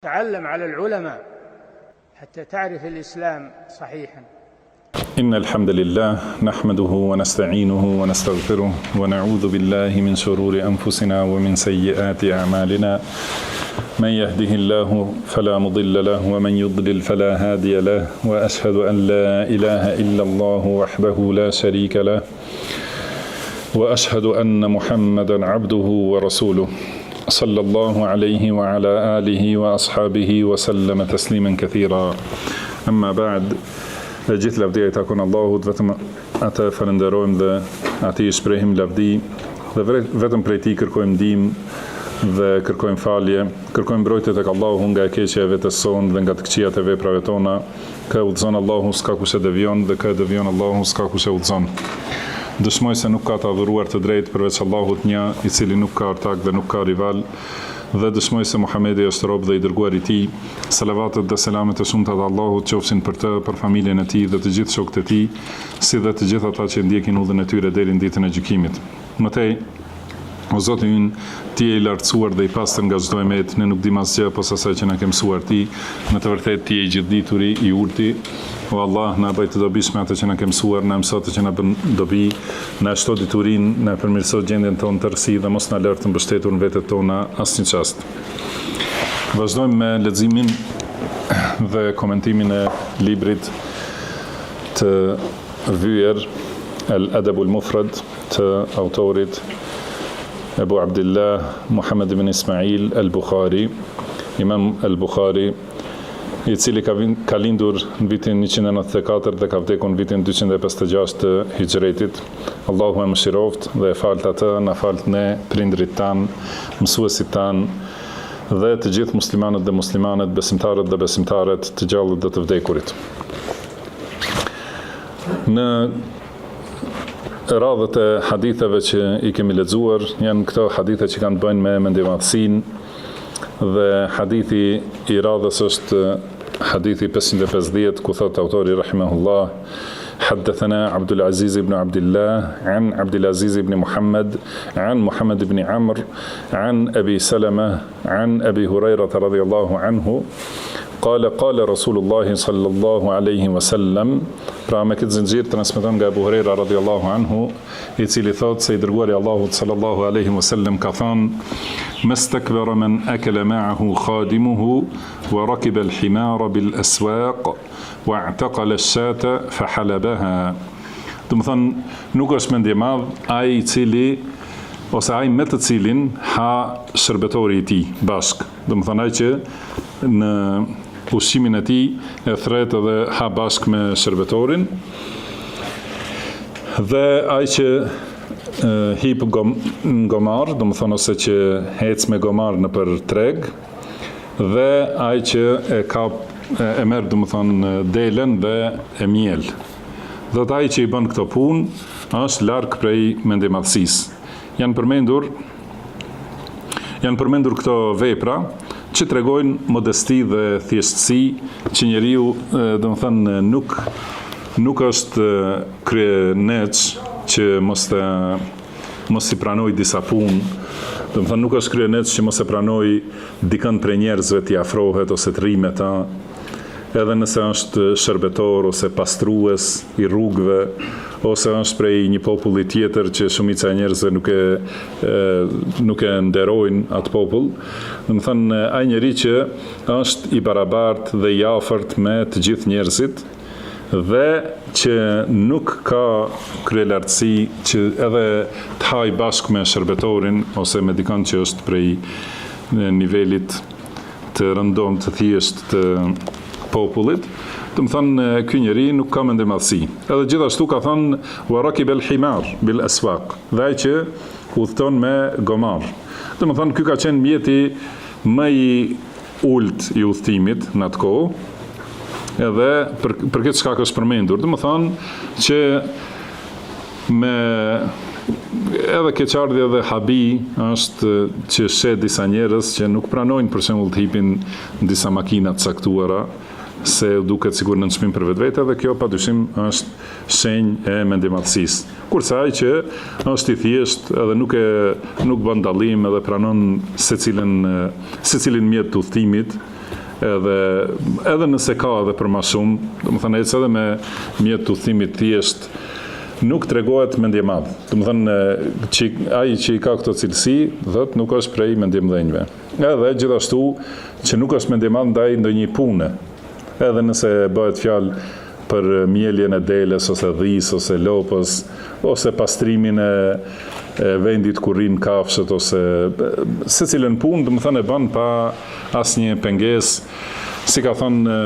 تعلم على العلماء حتى تعرف الإسلام صحيحا. إن الحمد لله نحمده ونستعينه ونستغفره ونعوذ بالله من شرور أنفسنا ومن سيئات أعمالنا من يهده الله فلا مضل له ومن يضلل فلا هادي له وأشهد أن لا إله إلا الله وحده لا شريك له وأشهد أن محمدا عبده ورسوله صلى الله عليه وعلى آله وأصحابه وسلم تسليما كثيرا. أما بعد gjithë lavdia I takon Allahut, vetëm atë falenderojmë dhe atij I shprehim lavdi dhe vetëm prej Tij kërkojmë ndihmë dhe kërkojmë falje, kërkojmë mbrojtje tek Allahu nga e keqja e vetes sonë dhe nga të këqijat e veprave tona. Kë udhëzon Allahu s'ka kush e devion dhe kë devion Allahu s'ka kush e udhëzon. Dëshmoj se nuk ka të adhuruar të drejtë përveç Allahut një, I cili nuk ka ortak dhe nuk ka rival, dhe dëshmoj se Muhamedi është rob dhe I dërguar I Tij. Salavatet dhe selamet e shumta të Allahut qofshin për të, për familjen e tij dhe të gjithë shokët e tij, si dhe të gjithë ata që ndjekin udhën e tyre deri në ditën e gjykimit. Mëtej, o Zoti ynë, Ti je I lartësuar dhe I pastër nga çdo emet, ne nuk dim asgjë posa asaj që na ke mësuar Ti, në të vërtetë Ti je I gjithdituri, I urti. O Allah, na bëj të dobishme atë që na ke mësuar, na mëso atë që na bën dobi, na shto diturinë, na përmirëso gjendjen tonë të rësi dhe mos na lër të mbështetur në vetët tona asnjë çast. Vazhdojmë me leximin dhe komentimin e librit të vyer Al-Adab al-Mufrad të autorit Ebu Abdillah Muhammad ibn Ismail al-Bukhari, Imam al-Bukhari, I cili ka lindur në vitin 194 dhe ka vdekur në vitin 256 të Hijretit. Allahu e mëshiroft dhe e falt atë, na falt ne, prindrit tan, mësuesit tan dhe të gjithë muslimanët dhe muslimanet, besimtarët dhe besimtaret, të gjallët dhe të vdekurit. Në radhët e haditheve që I kemi lexuar, janë këto hadithe që kanë të bëjnë me mendjemadhsinë, dhe hadithi I radhës është hadithi 550, ku thot autori rahimahullah: حدثنا عبد العزيز بن عبد الله عن عبد العزيز بن محمد عن محمد بن عمرو عن أبي سلمة عن أبي هريرة رضي الله عنه قال قال رسول الله صلى الله عليه وسلم. Pra me këtë zinxhir transmeton nga Abu Huraira radhiyallahu anhu, I cili thot se I dërguari Allahut sallallahu alaihi wasallam ka thënë: "Mastakbara man akala ma'ahu khadimuhu wa rakiba al-himara bil aswaq wa i'taqala ash-shata fa halabaha." Do të thonë, nuk është mendje madh ai I cili ose ai me të cilin ha shërbetori I tij bashk. Do të thonë ai që në ushqimin e tij e thret edhe ha bashk me shërbetorin, dhe ai që hip gomar, do të thonë ose që hec me gomar në për treg, dhe ai që e merr, do të thonë, delen dhe e miel. Dhe ai që I bën këto punë është larg prej mendjemadhësisë. Janë përmendur këto vepra që tregojnë modesti dhe thjeshtësi, që njeriu, do të thënë, nuk është kryeneç që mos I pranoj disa punë, do të thënë nuk është kryeneç që mos e pranoj dikën prej njerëzve t'i afrohet ose të rrimë ta, edhe nëse është shërbetor ose pastrues I rrugëve, ose është prej një populli tjetër që shumica e njerëzve nuk e nderojnë atë popull. Do të thënë, ai njeri që është I barabartë dhe I afërt me të gjithë njerëzit, dhe që nuk ka kryelartësi që edhe të haj bashkë me shërbetorin ose me dikon që është prej nivelit të rëndom të thjesht të popullit. Do të thonë, ky njeri nuk ka mendjemadhësi. Edhe gjithashtu ka thënë wa rakib al-himar bil aswaq, dhe ai që udhton me gomar. Do të thonë, ky ka qenë mjeti më I ult I udhtimit në atë kohë, edhe për këtë shkak është përmendur. Do të thonë që me edhe keqardhja dhe habi është që shet disa njerëz që nuk pranojnë për shembull të hipin disa makina të caktuara, se duket sigur në nënçmim për vetvete, dhe kjo padyshim është shenjë e mendjemadhësisë. Kurse ai që është I thjesht edhe nuk bën dallim edhe pranon secilin mjet të udhtimit, edhe nëse ka edhe për ma shumë, domethënë ecë edhe me mjet të udhëtimit thjesht, nuk tregohet mendje madh. Domethënë ai që i ka këto cilësi, thotë nuk është prej mendjemdhënjve. Edhe gjithashtu që nuk është mendje madh ndaj ndonjë pune. Edhe nëse bëhet fjalë për mjeljen e deles ose dhis ose lopës ose pastrimin e vendit ku rrin kafshët ose secilën punë, domethënë e bën pa asnjë pengesë. Si ka thënë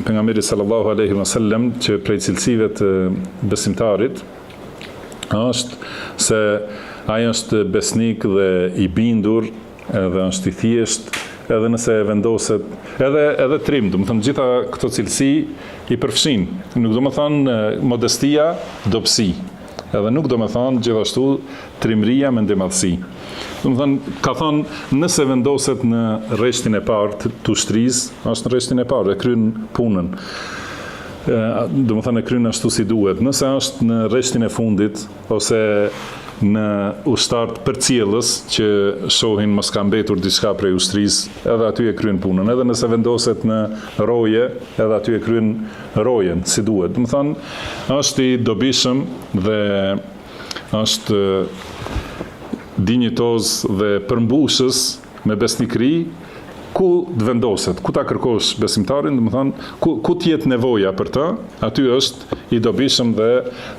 pejgamberi sallallahu alaihi wasallam që prej cilësive të besimtarit është se ai është besnik dhe i bindur, edhe është i thjesht, edhe nëse vendoset edhe trim, domethënë gjitha këto cilësi i përfshin. Nuk do të thonë modestia, dobësi. Edhe nuk do të thonë gjithashtu trimëria me ndërmadhësi. Domethënë ka thonë nëse vendoset në rreshtin e parë të ushtrisë, është në rreshtin e parë, e kryen punën. Domethënë e kryen ashtu si duhet. Nëse është në rreshtin e fundit ose në ushtarët përcjellës që shohin mos ka mbetur diçka prej ushtrisë, edhe aty e kryen punën. Edhe nëse vendoset në roje, edhe aty e kryen rojen si duhet. Domethënë është i dobishëm dhe është dinjitoz dhe përmbushës me besnikëri ku të vendoset, ku ta kërkosh besimtarin, domethënë ku të jetë nevoja për të, aty është i dobishëm dhe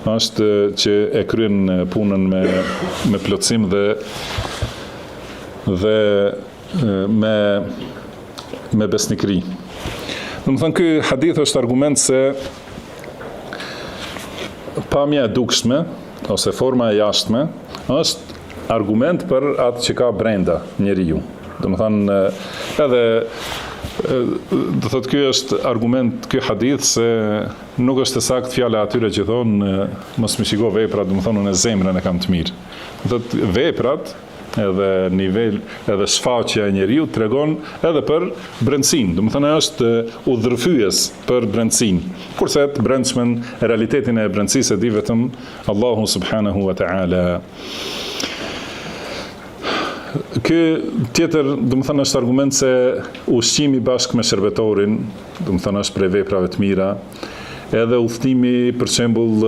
është që e kryen punën me plotësim dhe me besnikëri. Domethënë ky hadith është argument se pamja e dukshme ose forma e jashtme është argument për atë që ka brenda njeriu. Domethënë edhe do thotë ky është argument, ky hadith se nuk është e saktë fjala atyre që thonë mos më shiko veprat, domethënë unë zemrën e kam të mirë. Do thotë veprat edhe nivel edhe shfaqja e njeriu tregon edhe për brendësinë, domethënë është udhërfyes për brendësinë. Kurse të brendshmën, realitetin e brendësisë e di vetëm Allahu subhanahu wa taala. Ky tjetër, domethënë është argument se ushqimi bashkë me shërbetorin, domethënë është prej veprave të mira, edhe udhëtimi, për shembull,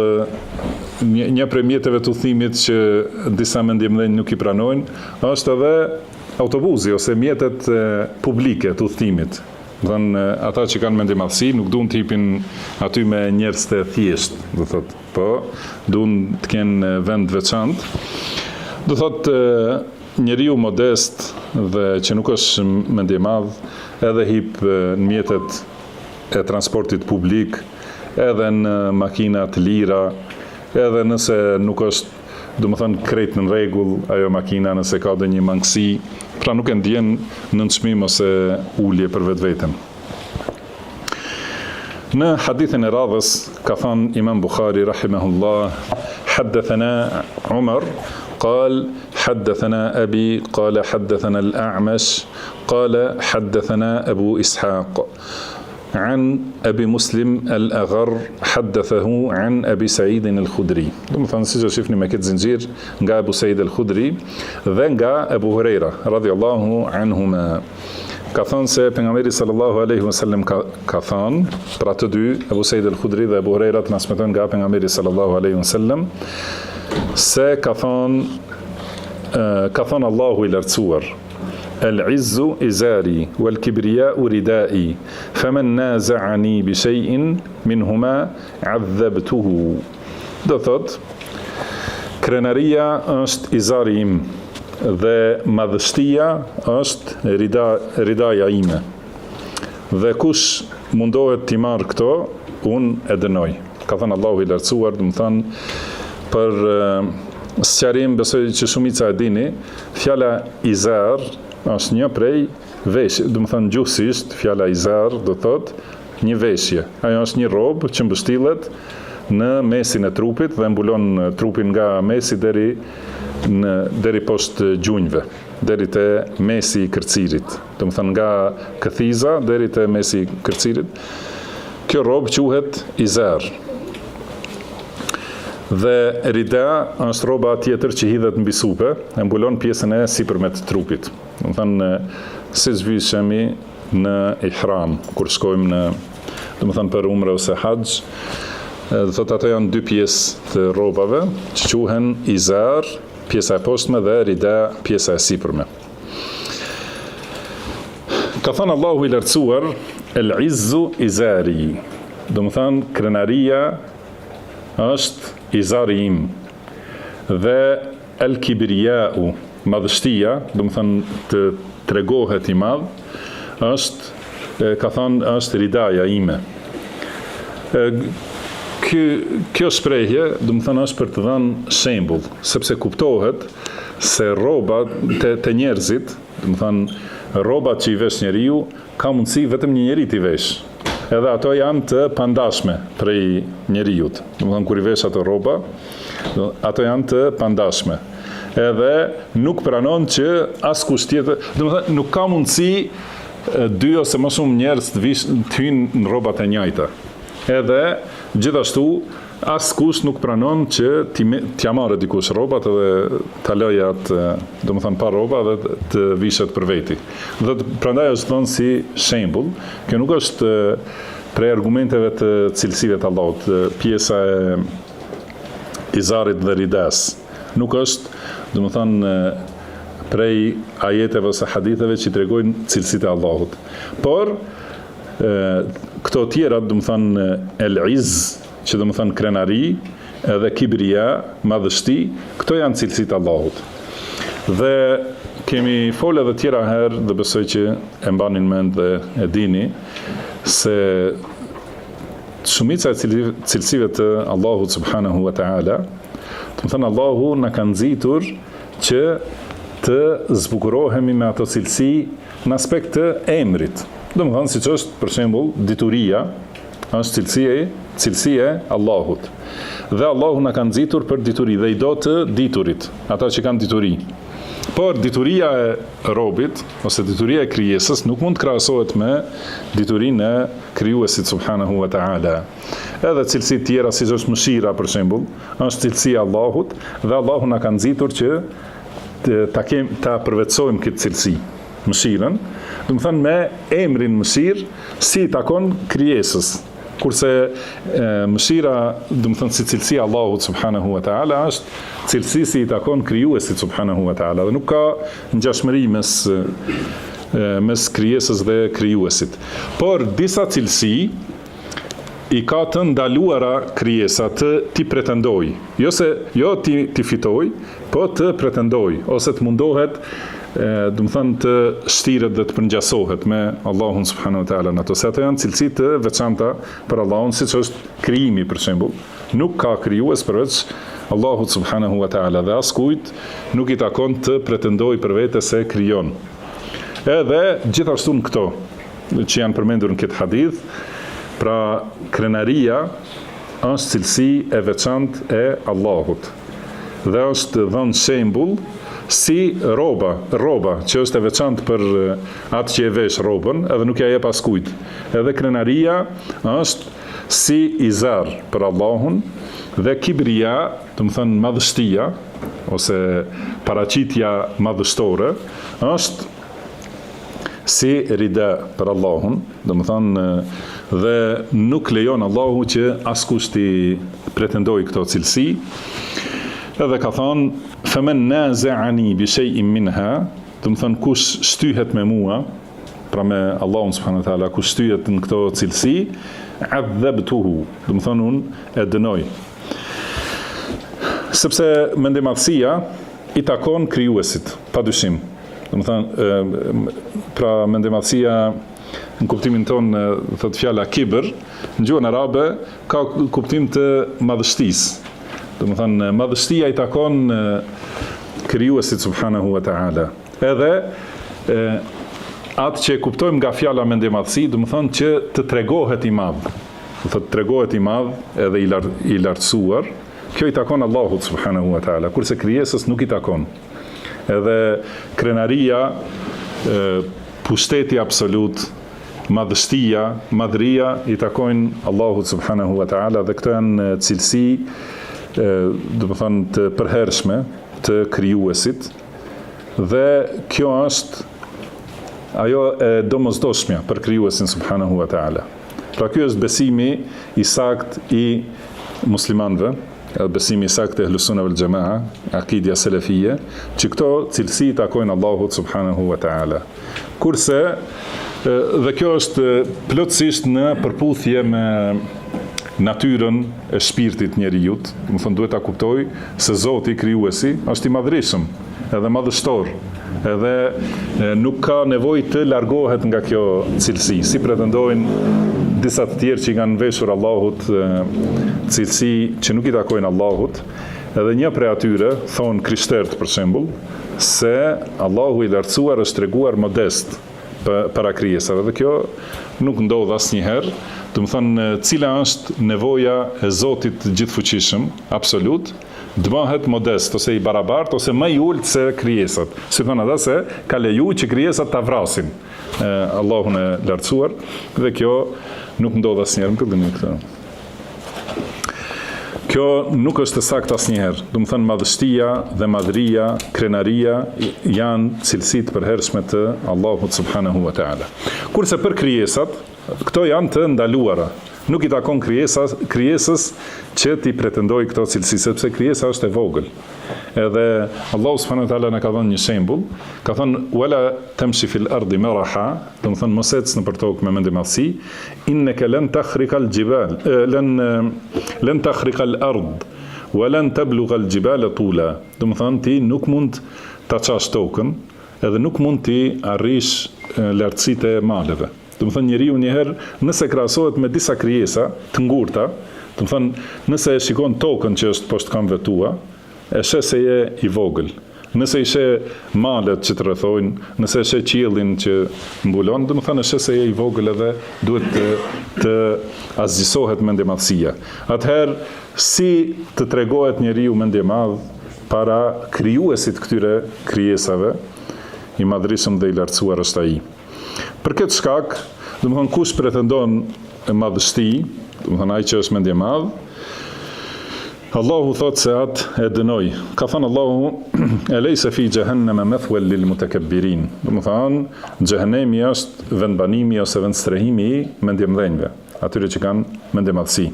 një prej mjeteve të udhëtimit që disa mendjemdhënj nuk i pranojnë, është edhe autobusi ose mjetet publike të udhëtimit. Domethënë ata që kanë mendjemadhësi nuk duan të hipin aty me njerëz të thjeshtë, do thotë, po duan të kenë vend veçantë. Do thotë njeriu modest dhe që nuk është mendje madh, edhe hip në mjetet e transportit publik, edhe në makina të lira, edhe nëse nuk është, domethënë krejt në rregull ajo makina, nëse ka ndonjë mangësi, pra nuk e ndjen nënçmim ose ulje për vetveten. Në hadithin e radhës ka thënë Imam Bukhari rahimahullah, حدثنا عمر قال حدثنا أبي قال حدثنا الأعمش قال حدثنا أبو إسحاق عن أبي مسلم الأغر حدثه عن أبي سعيد الخدري. Domethënë siç e shihni me këtë zinxhir nga Abu Said al-Khudri dhe nga Abu Huraira radhiyallahu anhuma. Ka thënë se pejgamberi sallallahu alaihi wasallam ka thënë, pra të dy, Abu Said al-Khudri dhe Abu Huraira transmetojnë nga pejgamberi sallallahu alaihi wasallam se ka thënë Allahu i lartësuar: "Al-izzu izari wal kibriya'u ridai, faman naza'ani bi shay'in minhuma 'adhabtuhu." Do thot, krenaria është izari im dhe madhështia është ridaja ime. Dhe kush mundohet t'i marrë këto, unë e dënoj. Ka thënë Allahu i lartësuar, domethënë për sqarim, besoj që shumica e dini, fjala izar është një prej veshje, domethënë gjuhësisht fjala izar do thotë një veshje. Ajo është një robë që mbështillet në mesin e trupit dhe mbulon trupin nga mesi deri poshtë gjunjve, deri te mesi i kërcirit. Domethënë nga këthiza deri te mesi i kërcirit. Kjo robë quhet izar. Dhe rida është roba tjetër që hidhet mbi supe, e mbulon pjesën e sipërme të trupit. Domethënë, si zhvishemi, në ihram, kur shkojmë në, domethënë për umre ose haxh, thotë ato janë dy pjesë të rrobave, që quhen izar, pjesa e poshtme, dhe rida, pjesa e sipërme. Ka thënë Allahu i lartësuar, el izzu izari, domethënë krenaria është izari im, dhe el kibriau, madhështia, domethënë të tregohet i madh, është, ka thënë, është ridaja ime. Kjo shprehje, domethënë, është për të dhënë shembull, sepse kuptohet se rroba të njerëzit, domethënë, rrobat që i vesh njeriu, ka mundësi vetëm një njeri t'i vesh. Edhe ato janë të pandashme prej njeriut. Domethënë, kur i vesh ato rroba, ato janë të pandashme. Edhe nuk pranon që askush tjetër, domethënë nuk ka mundësi dy ose më shumë njerëz të hyjnë në rrobat e njëjta. Edhe gjithashtu askush nuk pranon që t'ja marrë dikush rrobat edhe ta lëjë atë, domethënë pa rroba dhe të vishet për veti. Dhe prandaj është thënë si shembull, kjo nuk është prej argumenteve të cilësive të Allahut, pjesa e izarit dhe ridas. Nuk është, domethënë, prej ajeteve ose haditheve që tregojnë cilësitë e Allahut. Por këto tjera, domethënë, el-iz, që domethënë krenari, edhe kibria, madhështi, këto janë cilësitë e Allahut. Dhe kemi folë edhe tjera herë, dhe besoj që e mbanin mend dhe e dini, se shumica e cilësive të Allahut subhanahu wa ta'ala, domethënë Allahu na ka nxitur që të zbukurohemi me ato cilësi në aspekt të emrit. Domethënë, siç është për shembull dituria, është cilësi e Allahut. Dhe Allahu na ka nxitur për dituri dhe i do të diturit, ata që kanë dituri. Por dituria e robit ose dituria e krijesës nuk mund të krahasohet me diturinë e krijuesit subhanahu wa ta'ala. Edhe cilësi tjera, si është mëshira për shembull, është cilësi e Allahut dhe Allahu na ka nxitur që ta përvetësojmë këtë cilësi, mëshirën, domethënë me emrin mëshirë, si i takon krijesës. Kurse mëshira, domethënë si cilësi e Allahut subhanahu wa ta'ala, është cilësi si i takon krijuesit subhanahu wa ta'ala, dhe nuk ka ngjashmëri mes krijesës dhe krijuesit. Por disa cilësi i ka të ndaluara krijesa të ti pretendoj, jo ti fitoj, po të pretendoj, ose të mundohet, domethënë të shtiret dhe të përngjasohet me Allahun subhanahu wa ta'ala në ato, se ato janë cilësi të veçanta për Allahun, siç është krijimi për shembull. Nuk ka krijues përveç Allahut subhanahu wa ta'ala dhe askujt nuk i takon të pretendoj për vete se krijon. Edhe gjithashtu në këto që janë përmendur në këtë hadith, pra krenaria është cilësi e veçantë e Allahut dhe është dhënë shembull si rroba që është e veçantë për atë që e vesh rrobën, edhe nuk ja jep askujt. Edhe krenaria është si izar për Allahun dhe kibria, domethënë madhështia ose paraqitja madhështore, është si rida për Allahun, domethënë dhe nuk lejon Allahu që askush t'i pretendoj këto cilësi. Edhe ka thonë, "Faman naza'ani bi shay'in minha", domethënë kush shtyhet me mua, pra me Allahun subhanahu wa taala, kush shtyhet në këto cilësi, "'adhabtuhu", domethënë unë e dënoj. Sepse mendimadhësia i takon krijuesit, padyshim. Domethënë, pra mendimadhësia në kuptimin tonë, thot fjala kibër, në gjuhën arabe ka kuptim të madhështisë. Domethënë, madhështia i takon krijuesit subhanahu wa ta'ala. Edhe atë që e kuptojmë nga fjala mendimadhësi, domethënë që të tregohet i madh. Thot tregohet i madh edhe i lartësuar, kjo i takon Allahut subhanahu wa ta'ala, kurse krijesës nuk i takon. Edhe krenaria, pushteti absolut, madhështia, madhria i takojnë Allahut subhanahu wa ta'ala, dhe këto janë cilësi, domethënë të përhershme të krijuesit, dhe kjo është ajo e domosdoshmja për krijuesin subhanahu wa taala. Pra ky është besimi i sakt i muslimanëve, besimi i sakt e Ehlusunna wal Jamaa, akidja selefie, që këto cilësi takojnë Allahut subhanahu wa taala. Kurse dhe kjo është plotësisht në përputhje me natyrën e shpirtit njerëzit. Do të thonë duhet ta kuptoj se Zoti krijuesi është i madhërisëm, edhe madhështor, edhe nuk ka nevojë të largohet nga kjo cilësi, si pretendojnë disa të tjerë që i kanë veshur Allahut cilësi që nuk i takojnë Allahut. Edhe një prej atyre thonë krishterët për shembull se Allahu i lartësuar është treguar modest para krijesave, dhe kjo nuk ndodh asnjëherë. Do të thonë, cila është nevoja e Zotit gjithfuqishëm, absolut, të bëhet modest ose i barabart ose më i ulët se krijesat. Si thonë ata se ka leju që krijesat ta vrasin Allahun e lartësuar, dhe kjo nuk ndodh asnjëherë në fillim këtë. Kjo nuk është e saktë asnjëherë. Do të thënë madhështia dhe madhëria, krenaria janë cilësitë përhershme të Allahut subhanahu wa taala. Kurse për krijesat, këto janë të ndaluara. Nuk i takon krijesës që ti pretendoj këto cilësi, sepse krijesa është e vogël. Edhe Allahu subhanahu wa taala na ka dhënë një shembull, ka thënë wala tamshi fil ardi maraha, do të thonë mos ec nëpër tokë me mendje madhësi, innaka lan takhriqa al jibal, lan takhriqa al ard, wa lan tablugha al jibala tula. Do të thonë ti nuk mund ta çash tokën, edhe nuk mund ti arrish lartësitë e maleve. Do të thonë njeriu njëherë nëse krahasohet me disa krijesa të ngurta, do të thonë nëse e shikon tokën që është poshtë këmbëve tua, e sheh se je i vogël. Nëse i sheh malet që të rrethojnë, nëse e sheh qiellin që mbulon, do të thonë e sheh se je i vogël edhe duhet të azgjësohet mendjemadhësia. Atëherë si të tregohet njeriu mendjemadh para krijuesit këtyre krijesave, i madhërisëm dhe i lartësuar është ai. Për këtë shkak, do të thonë kush pretendon madhështi, do të thonë ai që është mendjemadh, Allahu thot se atë e dënoi. Ka thënë Allahu elejse fi jahannama mathwal lil mutakabbirin. Do të thonë xhehenemi është vendbanimi ose vendstrehimi i mendjemdhënjve, atyre që kanë mendjemadhësi.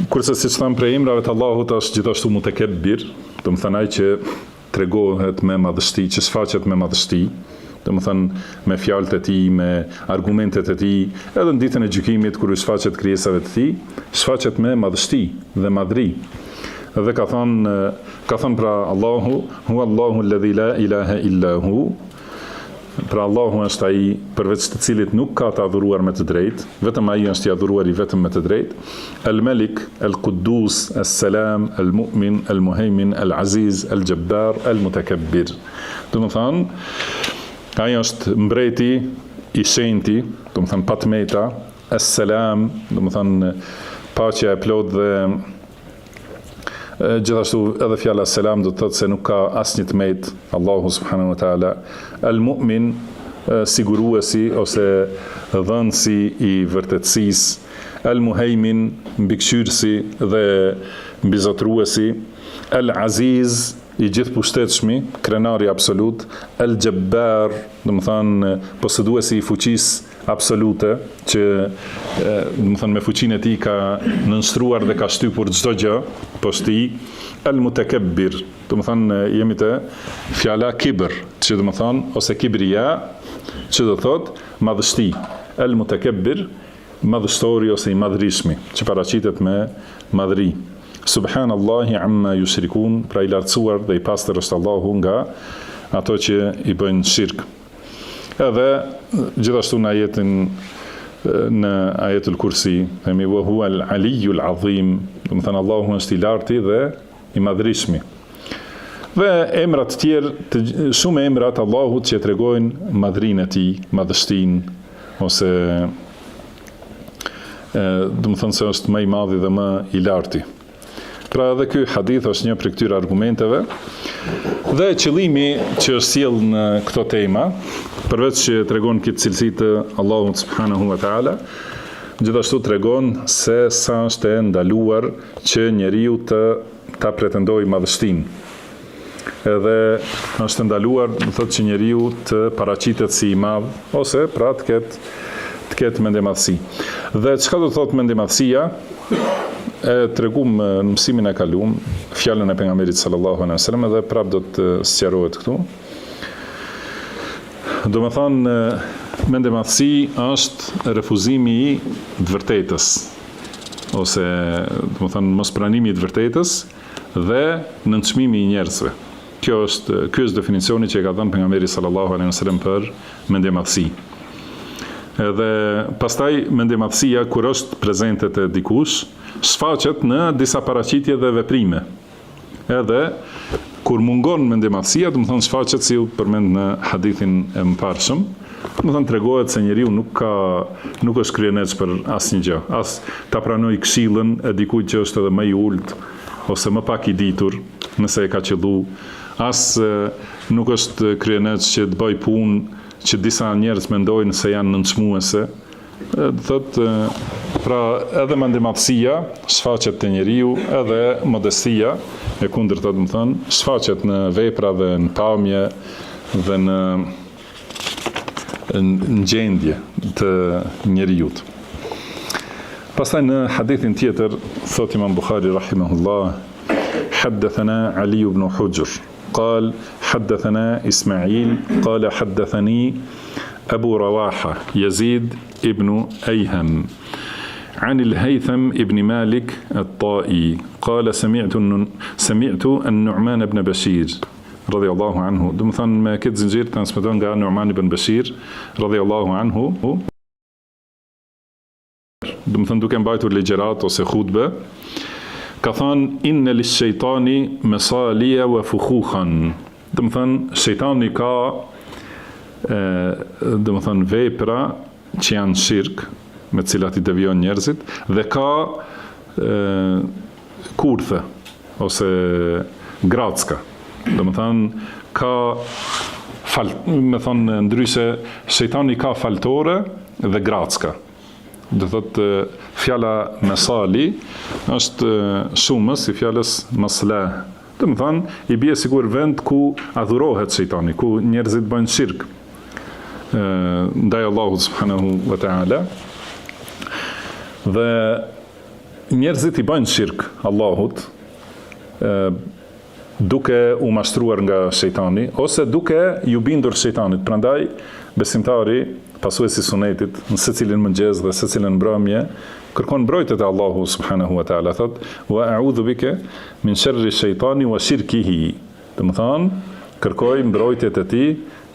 Kurse siç thamë prej emrave të Allahut është gjithashtu mutakabbir, do të thonë ai që tregohet me madhështi, që shfaqet me madhështi, do të thënë me fjalët e tij, me argumentet e tij, edhe në ditën e gjykimit kur i shfaqet krijesave të tij, shfaqet me madhështi dhe madhri. Dhe ka thënë pra Allahu, huwa Allahu alladhi la ilaha illa hu. Pra Allahu është ai përveç të cilit nuk ka të adhuruar me të drejtë, vetëm ai është i adhuruar i vetëm me të drejtë. El-Malik, El-Quddus, El-Salam, El-Mu'min, El-Muhaymin, El-Aziz, El-Jabbar, El-Mutakabbir. Do të thonë, ai është mbreti i shenjti, do të thonë patmeta, Es-Salam, do të thonë paqja e plotë, dhe gjithashtu edhe fjala selam do të thotë se nuk ka asnjë tmet, Allahu subhanahu wa taala. El-Mu'min, siguruesi ose dhënësi i vërtetësisë. El-Muhaymin, mbikëqyrësi dhe mbizotruesi. El-Aziz, i gjithë pushtetshmi, krenari absolut. El-Jabbar, do të thonë posëduesi i fuqisë absolute, që do të thonë me fuqinë e tij ka nënshtruar dhe ka shtypur çdo gjë poshtë tij. El-Mutakabbir, do të thonë jemi te fjala kibër, që do të thonë ose kibria, që do thotë madhështi. El-Mutakabbir, madhështori ose i madhërishmi, që paraqitet me madhri. Subhanallahi amma yushrikun, pra i lartësuar dhe i pastër është Allahu nga ato që i bëjnë shirk. Edhe gjithashtu në ajetul kursi, themi wa huwa al-aliyyul azim, do të thënë Allahu është i larti dhe i madhërishmi. Dhe emrat të tjerë, shumë emrat Allahut që tregojnë madhrinë e tij, madhështinë, ose do të thënë se është më i madhi dhe më i larti. Pra edhe ky hadith është një prej këtyre argumenteve, dhe qëllimi që është sjell në këto tema, përveç që tregon këtë cilësi të Allahut subhanahu wa taala, gjithashtu tregon se sa është e ndaluar që njeriu ta pretendojë madhështinë. edhe është ndaluar, më thotë që njeriu të paraqitet si i madh ose pra të ketë mendemadhësi. Dhe çka do të thotë mendemadhësia? E tregum në mësimin e kaluam fjalën e pejgamberit sallallahu alaihi wasallam dhe prap do të sqarohet këtu. Do të thonë mendemadhësi është refuzimi i të vërtetës ose do të thonë mospranimi i të vërtetës dhe nënçmimi i njerëzve. Ky është definicioni që e ka dhënë pejgamberi sallallahu alaihi wasallam për mendemadhësi. Edhe pastaj mendemadhësia kur është prezente te dikush shfaqet në disa paraqitje dhe veprime. Edhe kur mungon mendemadhësia, do të thonë shfaqet si u përmend në hadithin e mëparshëm, do të thonë tregohet se njeriu nuk është kryenec për asnjë gjë, as ta pranoj këshillën e dikujt që është edhe më i ulët ose më pak i ditur, nëse e ka qellu, as nuk është kryenec që të bëj punë që disa njerëz mendojnë se janë nënçmuese. Thotë, pra edhe mendemadhësia shfaqet te njeriu, edhe modestia e kundërta, do të thonë, shfaqet në vepra dhe në pamje dhe në gjendje të njeriut. Pastaj në hadithin tjetër thot Imam Buhari rahimahullah, حدثنا علي بن حجر قال حدثنا إسماعيل قال حدثني أبو رواحة يزيد ابن أيهم عن الهيثم ابن مالك الطائي قال سمعت النعمان بن بشير رضي الله عنه. Do të thonë me këtë zinxhir transmeton nga Nu'man ibn Bashir radhiyallahu anhu. Do të thonë duke mbajtur ligjërat ose hutbe, ka thënë inna lish-shaytani masaliya wa fukhukhan. Do të thonë shejtani ka do të thonë vepra që janë shirk, me të cilat i devijon njerëzit, dhe ka kurthe ose gracka. Do të thonë ka ndryshe shejtani ka faltore dhe gracka. Do thotë fjala mesali është shumës i fjalës maslah. Do të thonë i bie sikur vend ku adhurohet shejtani, ku njerëzit bëjnë shirk ndaj Allahut subhanahu wa taala. Dhe njerëzit i bëjnë shirk Allahut duke u mashtruar nga shejtani ose duke ju bindur shejtanit. Prandaj besimtari pasuesi sunetit në secilin mëngjes dhe secilin mbrëmje kërkon mbrojtje te Allahu subhanahu wa taala, thot wa a'udhu bika min sharri shaytani wa shirkihi. Do të thonë kërkoj mbrojtje te ti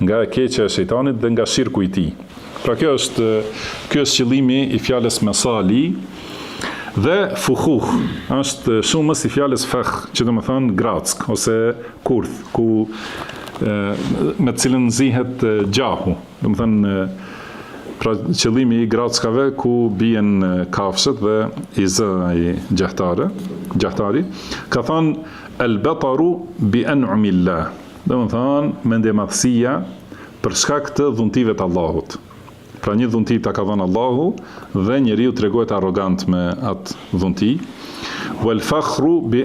nga keqja e shejtanit dhe nga shirku i tij. Pra kjo është qëllimi i fjalës mesali. Dhe fuhuh është shumës i fjalës fakh, që do të thonë grack ose kurth, ku me të cilën nxihet gjahu. Do të thonë pra qëllimi i grackave ku bien kafshët dhe i zë ai gjahtari, ka thënë al-bataru bi an'amillah. Do të thonë mendemadhësia për shkak të dhuntive të Allahut. Pra një dhunti ta ka dhënë Allahu dhe njeriu tregohet arrogant me atë dhunti. Wal fakhru bi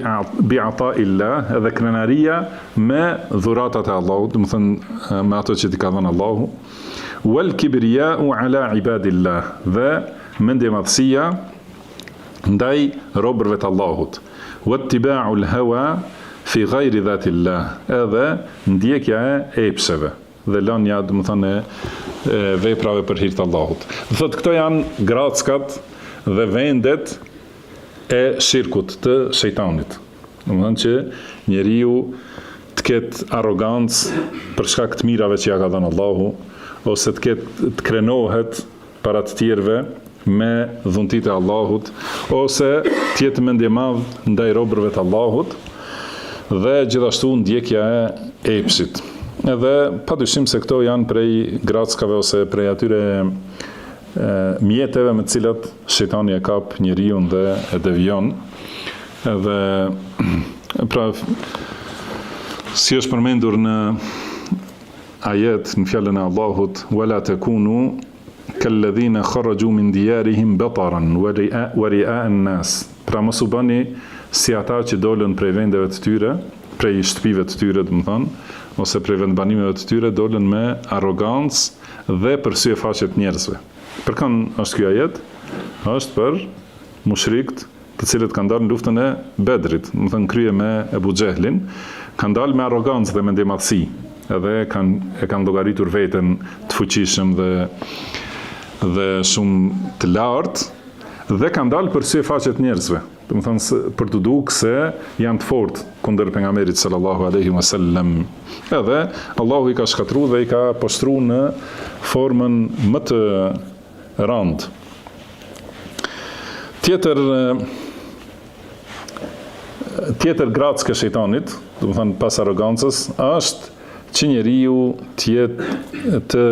ata'illah, edhe krenaria me dhuratat e Allahut, do të thënë me ato që t'i ka dhënë Allahu. Wal kibriya'u ala ibadillah, dhe mendemadhësia ndaj robërve të Allahut. Wattiba'u al-hawa fi ghayri dhatillah, edhe ndjekja e epsheve dhe lënia, do të thënë veprave për hir të Allahut. Do thotë këto janë grackat dhe vendet e shirkut të shejtanit. Do të thonë që njeriu të ketë arrogancë për shkak të mirave që ja ka dhënë Allahu, ose të krenohet para të tjerëve me dhuntit e Allahut, ose të jetë mendje madh ndaj robërve të Allahut, dhe gjithashtu ndjekja e epshit. Edhe padyshim se këto janë prej grackave ose prej atyre mjeteve me të cilat shejtani e kap njeriu dhe e devijon. Edhe pra si është përmendur në ajet në fjalën e Allahut, wala takunu kalladhina kharaju min diyarihim bataran wa ri'a an-nas. Pra mos u bëni si ata që dolën prej vendeve të tyre prej shtëpive të tyre, ose prej vendbanimeve të tyre, dolën me arrogancë dhe për syefaqe të njerëzve. Për kanë është kjo ajet? Është për mushrikët të cilët kanë dalë në luftën e Bedrit, krye me Ebu Xhehlin, kanë dalë me arrogancë dhe me ndjemadhësi, edhe e kanë llogaritur veten të fuqishëm dhe shumë të lartë, dhe kanë dalë për syefaqe të njerëzve. Për të dukë se janë të fortë kundër pejgamberit sallallahu alaihi wasallam. Edhe Allahu i ka shkatruar dhe i ka poshtruar në formën më të rëndë. Tjetër grackë e shejtanit, pas arrogancës, është që njeriu të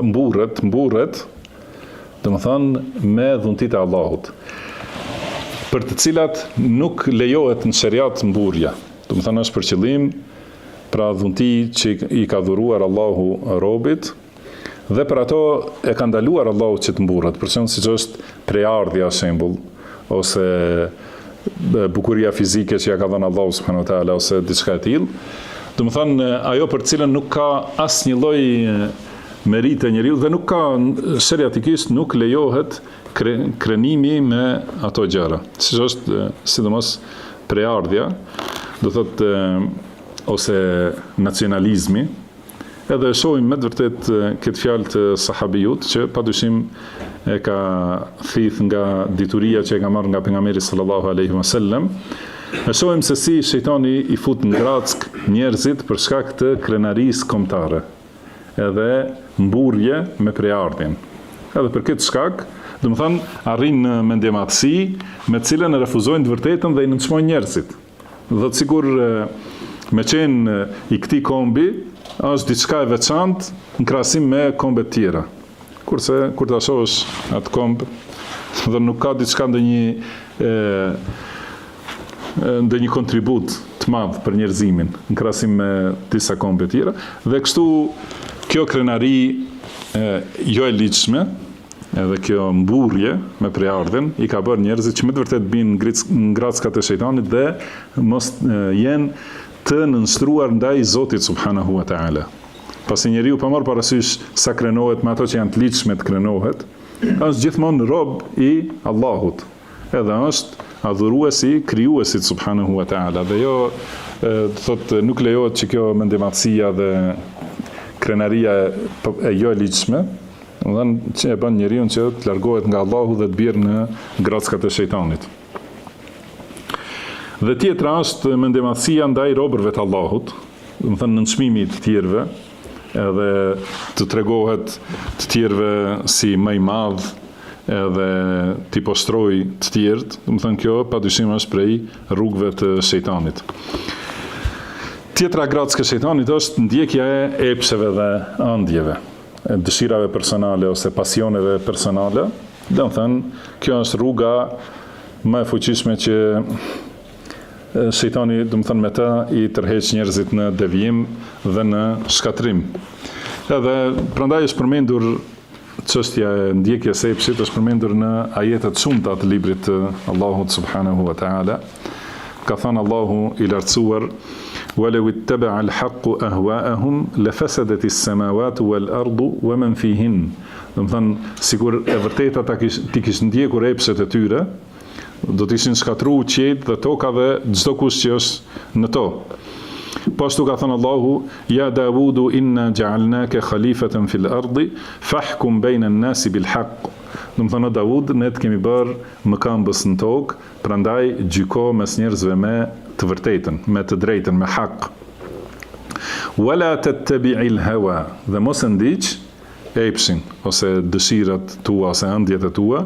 mburret, me dhuntit e Allahut, për të cilat nuk lejohet në shariat mburja. Është për qëllim, pra dhunti që i ka dhuruar Allahu robit, dhe për ato e ka ndaluar Allahu që të mburret, për shembull siç është preardhja shembull, ose bukuria fizike që ja ka dhënë Allahu subhanahu wa taala, ose diçka e tillë. Ajo për cilën nuk ka asnjë lloj merite njeriu dhe nuk ka shariatikisht nuk lejohet krenimi me ato gjëra. Siç është sidomos preardhja, do thotë ose nacionalizmi. Edhe shohim me të vërtet këtë fjalë të sahabijut që padyshim e ka thith nga dituria që e ka marrë nga pejgamberi sallallahu alaihi wasallam. E shohim se si shejtani i fut në grack njerëzit për shkak të krenarisë kombëtare, edhe mburrje me preardhjen. Edhe për këtë shkak, arrin në mendjemadhësi me të cilën e refuzojnë të vërtetën dhe i nënçmojnë njerëzit. Dhe sikur me qenë i këtij kombi është diçka e veçantë në krahasim me kombet tjera. Kurse kur ta shohësh atë komb, dhe nuk ka diçka ndonjë kontribut të madh për njerëzimin në krahasim me disa kombe tjera, dhe kështu kjo krenari jo e ligjshme, edhe kjo mburrje me preardhjen i ka bërë njerëzit që me të vërtet binë në grackat e shejtanit dhe mos jenë të nënshtroar ndaj Zotit subhanahu wa taala. Pasi njeriu pa marrë parasysh sa krenohet me ato që janë të ligjshme të krenohet, është gjithmonë rob i Allahut. Edhe është adhuruesi, krijuesit subhanahu wa taala. Dhe jo, thotë, nuk lejohet që kjo mendjemadhësia dhe krenaria e jo e ligjshme, që e bën njeriu që të largohet nga Allahu dhe të bjerë në grackat e shejtanit. Dhe tjetra është mendjemadhësia ndaj robërve të Allahut, nënçmimi të tjerëve, edhe të tregohet të tjerëve si më i madh, edhe t'i postroj të tjerët, kjo padyshim është prej rrugëve të shejtanit. Tjetra grackë e shejtanit është ndjekja e epsheve dhe ëndjeve, dëshirave personale ose pasioneve personale. Kjo është rruga më e fuqishme që shejtani, me të i tërheq njerëzit në devijim dhe në shkatrim. Edhe prandaj është përmendur çështja e ndjekjes së epshit, është përmendur në ajetet shumta të librit të Allahut subhanahu wa taala. Ka thënë Allahu i lartësuar: "Walau ittaba'a al-haqqu ahwa'ahum lafasadat as-samawati wal-ardu wa man fihin." Sikur e vërteta ti kishte ndjekur epshet e tyre, do të ishin shkatruar qiejt dhe toka dhe çdo kush që është në to. Po ashtu ka thënë Allahu: "Ya Dawudu inna ja'alnaka khalifatan fil ardi fahkum bayna an-nasi bil haqq." Do të thonë Davud, ne të kemi bërë mëkambës në tokë, prandaj gjyko mes njerëzve me të vërtetën, me të drejtën, me hak. Wala tattabi'il hawa, dhe mos e ndiq epshin ose dëshirat tua ose ëndjet e tua,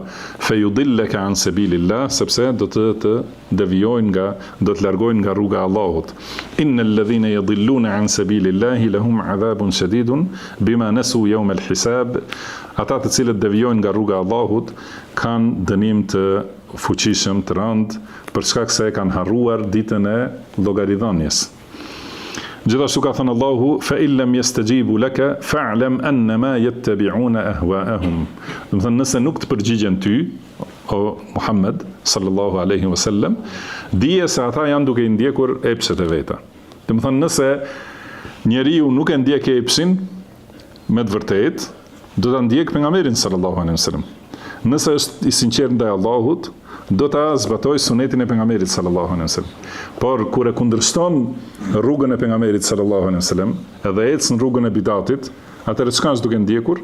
feyudillaka an sabilillah, sepse do të devijojnë do të largojnë nga rruga e Allahut. Innal ladhina yadhilluna an sabilillahi lahum adhabun shadidun bima nasu yawm al-hisab. Ata të cilët devijojnë nga rruga e Allahut kanë dënim të fuqishëm, të rëndë, për shkak se kanë harruar ditën e llogaridhënies. Gjithashtu ka thënë Allahu: "Fa illam yastajibu laka fa'lam annama yattabi'una ahwa'ahum." Do të thënë, nëse nuk të përgjigjen ty, o Muhammed sallallahu alaihi wasallam, dije se ata janë duke i ndjekur epshet e veta. Domethënë nëse njeriu nuk e ndjek epsin me të vërtetë, do ta ndjek pejgamberin sallallahu alaihi wasallam. Nëse është i sinqert ndaj Allahut, do ta zbatoj sunetin e pejgamberit sallallahu alaihi wasallam. Por kur e kundërshton rrugën e pejgamberit sallallahu alaihi wasallam, edhe ecën rrugën e bidatit, atëherë çka është duke ndjekur?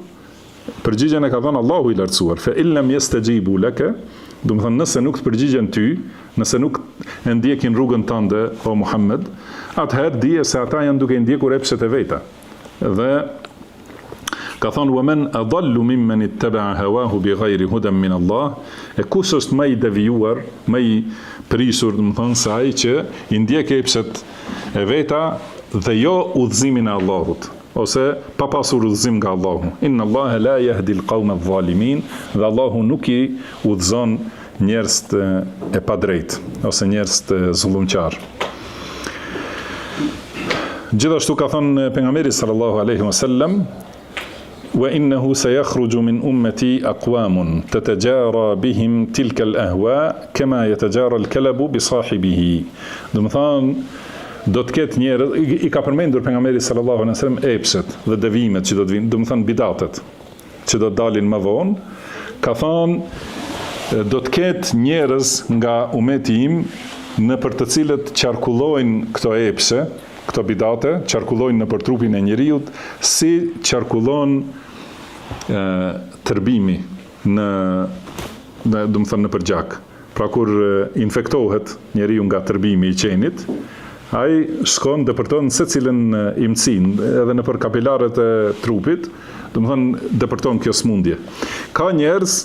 Përgjigjen e ka dhënë Allahu i lartësuar. Fa illam yastajibu laka, do të thonë nëse nuk të përgjigjen ty, nëse nuk e ndjekin rrugën tënde o Muhammed, atëherë dije se ata janë duke ndjekur epshet e veta. Dhe ka thonë وَمَنْ أَضَلُّ مِمَّنِ اتَّبَعَ هَوَاهُ بِغَيْرِ هُدًى مِنَ اللَّهِ. E kush është më i devijuar, më i prishur, do të thonë se ai që i ndjek epshet e veta dhe jo udhëzimin e Allahut, ose pa pasur udhëzim nga Allahu. Inna Allaha la yahdi al-qawma adh-dhalimin, dhe Allahu nuk i udhëzon njerëzit e padrejt ose njerëzit zullumqar. Gjithashtu ka thënë pejgamberi sallallahu alaihi wasallam: وإنه سيخرج من أمتي أقوام تتجارى بهم تلك الأهواء كما يتجارى الكلب بصاحبه. Do të thonë, do të ketë njerëz, i ka përmendur pejgamberi sallallahu alaihi wasallam epshet dhe devimet që do të vinë, do të thonë bidatet që do të dalin më vonë. Ka thonë, do të ketë njerëz nga umeti im në për të cilët qarkullojnë këto epshe, këto bidate, qarkullojnë në për trupin e njeriut, si qarkullon tërbimi do të thënë në përgjak. Pra kur infektohet njeriu nga tërbimi i qenit, ai shkon depërton secilën imcin, edhe në për kapilarët e trupit, do të thënë depërton kjo smundje. Ka njerëz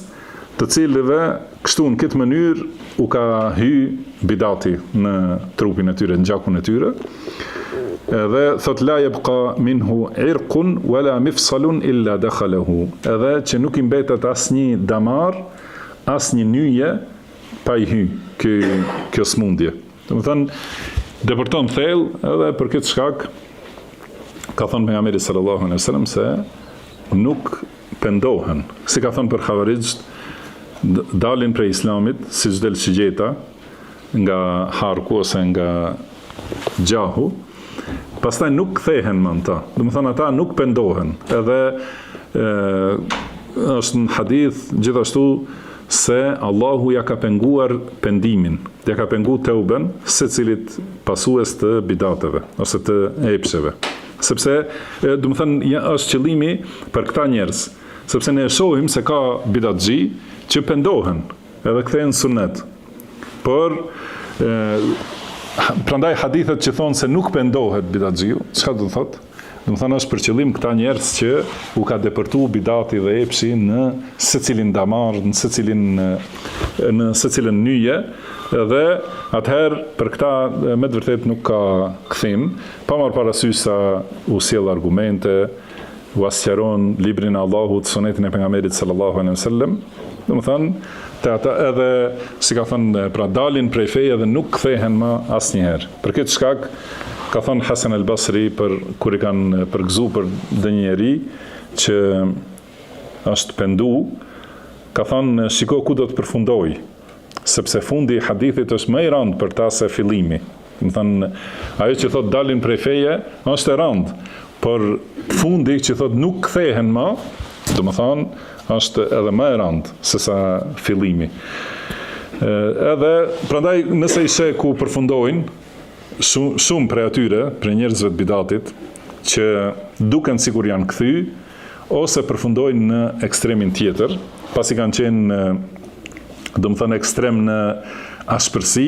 të cilëve kështu në këtë mënyrë u ka hy bidati në trupin e tyre, në gjakun e tyre. Edhe thot la yabqa minhu irqun wala mifsalun illa dakhalahu. Edhe që nuk i mbetet asnjë damar, asnjë nyje pa i hy kjo smundje. Do të thonë depërton thellë, edhe për këtë shkak ka thënë pejgamberi sallallahu alaihi wasallam se nuk pendohen. Si ka thënë për xhavarixht, dalin prej islamit siç del shigjeta nga harku ose nga gjahu, pastaj nuk kthehen më ata. Do të thonë ata nuk pendohen. Edhe është në hadith gjithashtu se Allahu ja ka penguar pendimin, ja ka pengu teuben secilit pasues të bidateve ose të epsheve. Sepse do të thonë është qëllimi për këta njerëz, sepse ne e shohim se ka bidatxhi që pendohen, edhe kthehen sunet. Por prandaj hadithet që thonë se nuk pendohet bidatxhiu, çka do të thotë? Do të thonë është për qëllim këta njerëz që u ka depërtu bidati dhe epshi në secilin damar, në secilin nyje, dhe atëherë për këta me të vërtet nuk ka kthim, pa marrë parasysh sa u sjell argumente, u asqaron librin e Allahut, sunetin e pejgamberit sallallahu alaihi wasallam. Do të thonë te ata edhe, si ka thënë, pra dalin prej feje dhe nuk kthehen më asnjëherë. Për këtë shkak ka thënë Hasan al-Basri kur i kanë përgëzu për ndonjë njeri që është pendu, ka thënë shiko ku do të përfundoj, sepse fundi i hadithit është më i rëndë për ta se fillimi. Do të thënë ajo që thot dalin prej feje është e rëndë, por fundi që thot nuk kthehen më, do të thonë është edhe më e rëndë se sa fillimi. Edhe prandaj nëse i sheh ku përfundojnë shumë prej atyre, prej njerëzve të bidatit, që duken sikur janë kthy, ose përfundojnë në ekstremin tjetër, pasi kanë qenë, do të thënë, ekstrem në ashpërsi,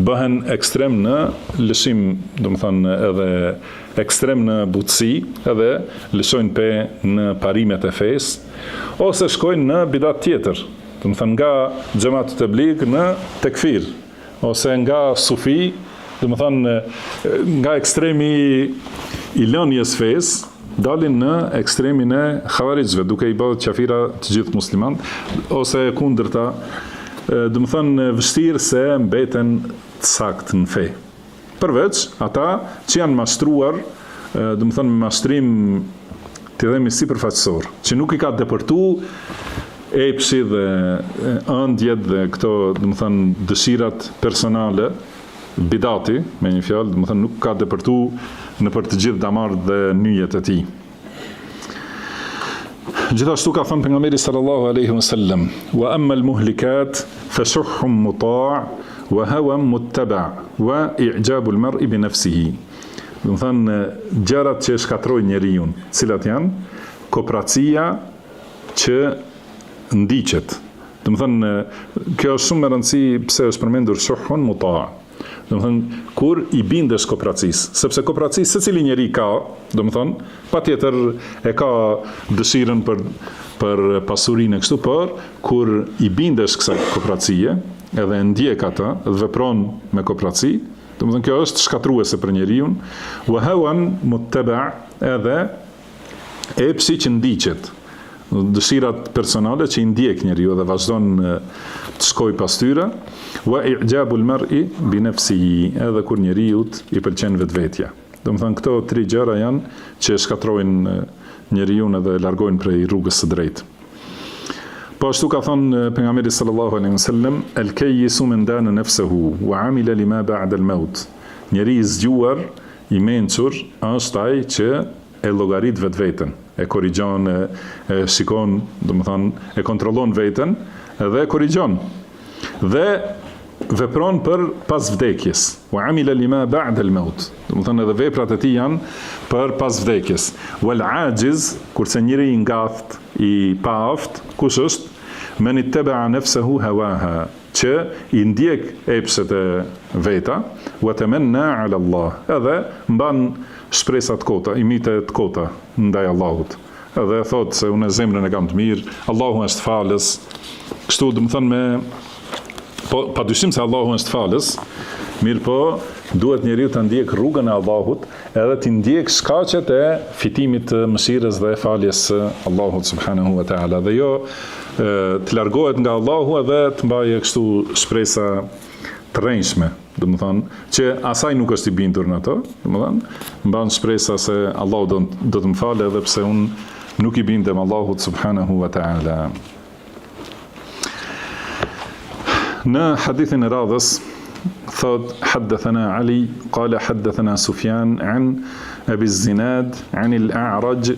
bëhen ekstrem në lëshim, do të thënë, edhe ekstrem në butësi, edhe lëshojnë pe në parimet e fesë, ose shkojnë në bidat tjetër, do të thënë nga xhamat tabligh në tekfir, ose nga sufi, do të thënë nga ekstremi i lënies fesë, dalin në ekstremin e xhavarixhve, duke i bërë qafira të gjithë muslimanët, ose kundërta, do të thënë vështirë se mbeten të saktë në fe. Përveç ata që janë mashtruar, do të thënë mashtrim të themi sipërfaqësor, që nuk i ka depërtu epshi dhe ëndjet dhe këto, do të thënë, dëshirat personale, bidati, me një fjalë, do të thënë nuk ka depërtu në për të gjithë damarët dhe nyjet e tij. Gjithashtu ka thënë pejgamberi sallallahu alaihi wasallam: "Wa amma al-muhlikat fa shuhhun muta' wa hawan muttaba' wa i'jabu al-mar'i bi nafsihi." Do të thënë gjërat që shkatrojnë njeriu, cilat janë kooperacia që ndiqet. Do të thënë kjo është shumë e rëndësishme pse është përmendur shuhhun muta'. Do të thënë kur i bindesh kooperacisë, sepse kooperacia secili njeri ka, do të thënë patjetër e ka dëshirën për pasurinë kështu, por kur i bindesh kësaj kooperacie, edhe e ndjek atë dhe vepron me kooperaci, do të thënë kjo është shkatruese për njeriu. Wa hawan muttaba' edhe epsi që ndiqet, dëshirat personale që i ndjek njeriu dhe vazhdon të shkojë pas tyre. Wa i'jabu al-mar'i bi nafsihi, edhe kur njeriu i pëlqen vetvetja. Do të thënë këto tri gjëra janë që shkatrojnë njeriu dhe largojnë prej rrugës së drejtë. Po ashtu ka thënë pejgamberi sallallahu alaihi wasallam: "Al-kayyisu man dana nafsuhu wa 'amila lima ba'da al-maut." Njeri i zgjuar, i mençur, është ai që e llogarit vetveten, e korrigjon, e shikon, do të thënë, e kontrollon veten dhe e korrigjon. Dhe vepron për pas vdekjes. Wa 'amila lima ba'da al-maut. Do të thënë edhe veprat e tij janë për pas vdekjes. Wal 'ajiz, kurse njëri i ngatht, i paaft, kush është? Men ittaba'a nafsahu hawaha, që i ndjek epset e veta, wa tamanna 'ala Allah, edhe mban shpresa të kota, imite të kota ndaj Allahut. Edhe thotë se unë zemrën e kam të mirë, Allahu është falës. Kështu do të thënë me pa dyshim se Allahu është falës, mirë po duhet njeriu të ndjek rrugën e Allahut, edhe të ndjek shkaqet e fitimit të mëshirës dhe faljes së Allahut subhanahu wa ta'ala, dhe jo të largohet nga Allahu edhe të mbajë kështu shpresa të rrenjshme, do të thonë që asaj nuk është i bindur në ato, do të thonë mban shpresa se Allahu do të më falë edhe pse unë nuk i bindem Allahut subhanahu wa ta'ala. Në hadithin e radhës thot: "Haddathana Ali, qala haddathana Sufyan an Abi Zinad an al-A'raj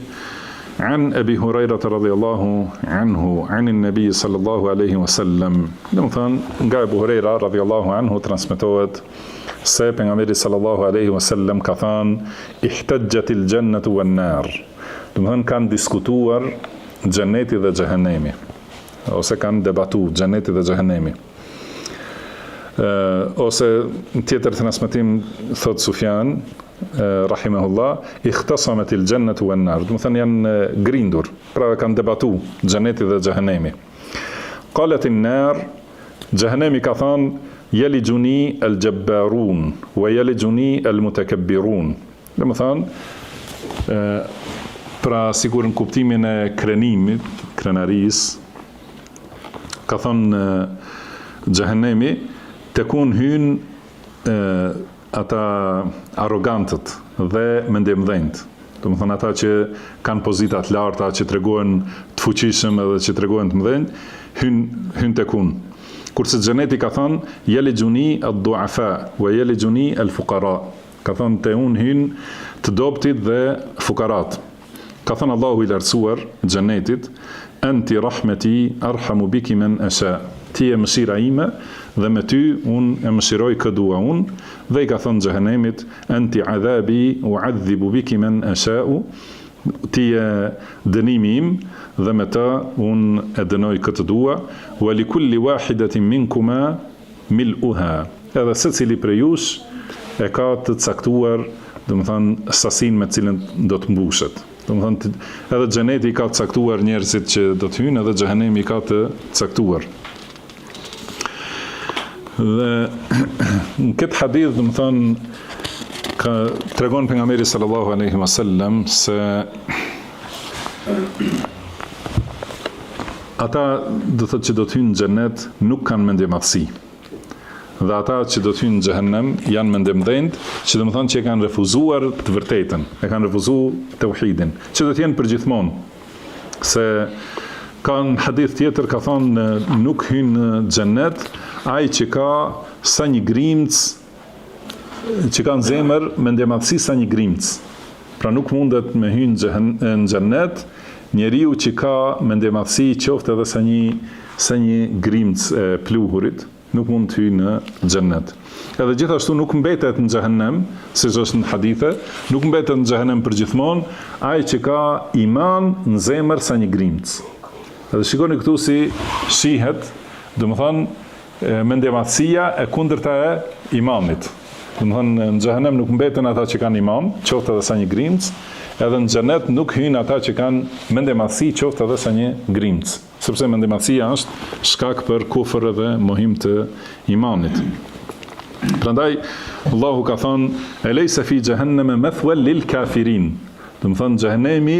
an Abi Hurairah radhiyallahu anhu an an-nabi sallallahu alaihi wasallam." Do të thonë nga Abu Huraira radhiyallahu anhu transmetohet se pejgamberi sallallahu alaihi wasallam ka thënë: "Ihtajjat al-jannatu wan-nar." Do të thonë kanë diskutuar xheneti dhe xhehenemi, ose kanë debatuar xheneti dhe xhehenemi. Ose tjetër transmetim thot Sufjan rahimahullah: "Ikhtasamat al-jannatu wan-nar." Do të thonë janë grindur, pra kanë debatuar xheneti dhe xhehenemi. Qalat an-nar, xhehenemi ka thënë: "Yalijuni al-jabbarun wa yalijuni al-mutakabbirun." Do të thonë pra sigur në kuptimin e krenimit, krenaris, ka thonë xhehenemi të kun hyn ata arrogantët dhe mendjemdhenjt. Do të thonë ata që kanë pozita të larta, që tregojnë të fuqishëm edhe që tregojnë të mëdhenj, hyn të kun. Kurse xheneti ka thonë: "Yalijuni ad-du'afa wa yalijuni al-fuqara." Ka thonë te unë hyn të dobtit dhe fukarat. Ka thënë Allahu i lartësuar xhenetit: "Anti rahmeti arhamu biki men asha." Ti e mëshira ime dhe me ty unë e mëshiroj kë dua unë. Dhe i ka thënë xhehenemit: "Anti adhabi u'adhibu biki men asha'u." Ti e dënimi im dhe me të unë e dënoj këtë dua. "Wa li kulli wahidatin minkuma mil'uha." Edhe secili prej jush e ka të caktuar, do të thënë sasinë me cilën do të mbushet. Do të thënë edhe xheneti ka të caktuar njerëzit që do të hyjnë, edhe xhehenemi ka të caktuar. Dhe në këtë hadith, do të thënë, tregon pejgamberi sallallahu alaihi wasallam se ata do thotë që do të hyjnë në xhenet nuk kanë mendje madhësi. Dhe ata që do të hyjnë në xhehenem janë mendjemdhenjt, që do të thonë që e kanë refuzuar të vërtetën, e kanë refuzuar tauhidin, që do të jenë përgjithmonë. Se ka në hadith tjetër ka thonë nuk hyn në xhenet ai që ka sa një grimc që kanë zemër mendjemadhësi sa një grimc. Pra nuk mundet me hynë në xhennet njeriu që ka mendjemadhësi qoftë edhe sa një grimc e pluhurit, nuk mund të hyjë në xhennet. Edhe gjithashtu nuk mbetet në xhehenem, siç është në hadithe, nuk mbetet në xhehenem përgjithmonë ai që ka iman në zemër sa një grimc. Edhe shikoni këtu si shihet, domethënë mendjemadhësia e kundërta e imanit. Domethënë në xhehenem nuk mbeten ata që kanë iman, qoftë edhe sa një grimc, edhe në xhennet nuk hyjnë ata që kanë mendjemadhësi, qoftë edhe sa një grimc, sepse mendjemadhësia është shkak për kufër dhe mohim të imanit. Prandaj Allahu ka thënë eleysa fi jahannama mathwal lil kafirin. Do të thonë xhehenemi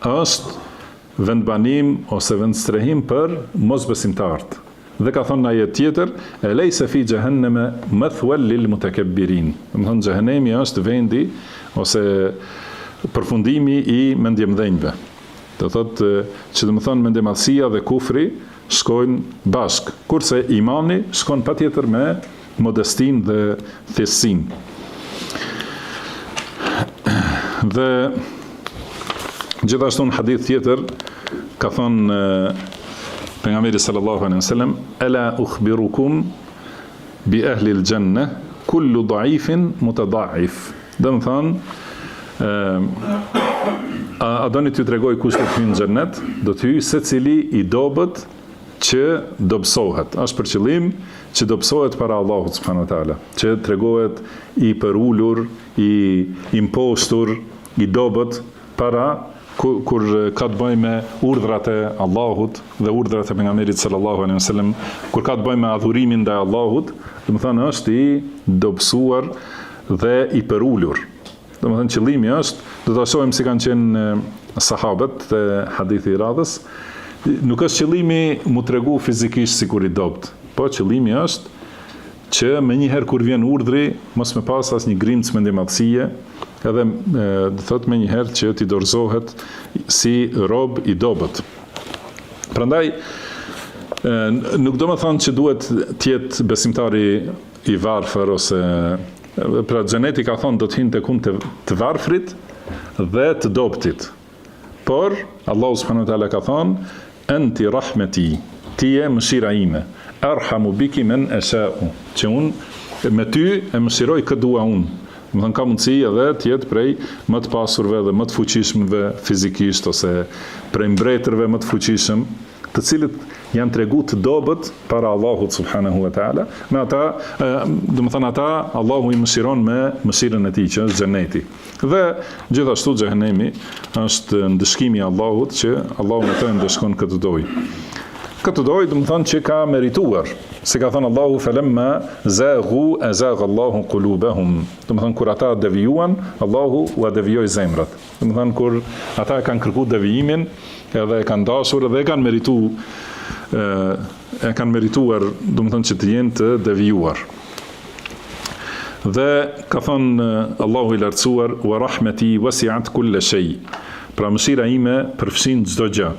është vendbanim ose vendstrehim për mosbesimtarët. Dhe ka thënë në ajet tjetër eleysa fi jahannama mathwal lil mutakabbirin. Do të thonë xhehenemi është vendi ose përfundimi i mendjemdhënjve. Do thotë që do të thonë mendjemadhësia dhe kufri shkojnë bashk, kurse imani shkon patjetër me modestin dhe thjessin. Dhe gjithashtu në hadith tjetër ka thonë pejgamberi sallallahu alaihi wasallam ala ukhbirukum bi ahli al-janna kullu da'ifin mutada'if. Do të thonë a doni t'ju tregoj kush do të hyjë në xhennet? Do të hyjë secili i dobët që dobësohet. Është për qëllim që dobësohet para Allahut subhanahu wa taala, që tregohet i përulur, i impostur, i dobët para kur ka të bëjë me urdhrat e Allahut dhe urdhrat e pejgamberit sallallahu alaihi wasallam, kur ka të bëjë me adhurimin ndaj Allahut, do të thonë është i dobësuar dhe i përulur. Do të thonë qëllimi është, do ta shohim si kanë qenë sahabët te hadithi i radhës, nuk është qëllimi mu tregu fizikisht sikur i dopt, po qëllimi është që me njëherë kur vjen urdhri, mos me pas as një grimc mendjemadhësie, edhe do thot me njëherë që ti dorëzohet si rob i dobët. Prandaj nuk do të thonë që duhet të jetë besimtari i varfër ose pra xheneti ka thonë do të hyjnë tek unë të varfrit dhe të dobtit. Por Allahu subhanahu wa taala ka thonë anti rahmeti, ti je mëshira ime, arhamu biki men asha'u, që unë me ty e mëshiroj këtë dua unë. Më thënë ka mundësi edhe të jetë prej më të pasurve dhe më të fuqishmëve fizikisht ose prej mbretërve më të fuqishëm, të cilët janë tregu të dobët para Allahut subhanahu wa taala. Me ata, do të thënë ata Allahu i mëshiron me mëshirën e tij që është xheneti. Dhe gjithashtu xhenemi është ndëshkimi i Allahut që Allahu me të ndëshkon këtë dojë. Këtë dojë do të thonë që ka merituar. Si ka thënë Allahu falamma zaghu azagha Allahu qulubahum. Do të thonë kur ata devijuan, Allahu u devijoi zemrat. Do të thonë kur ata kanë kërkuar devijimin, edhe e kanë dashur dhe e kanë merituar, do të thonë që të jenë të devijuar. Dhe ka thënë Allahu i lartësuar wa rahmeti wasi'at kulla shay. Pra mëshira ime përfshin çdo gjë.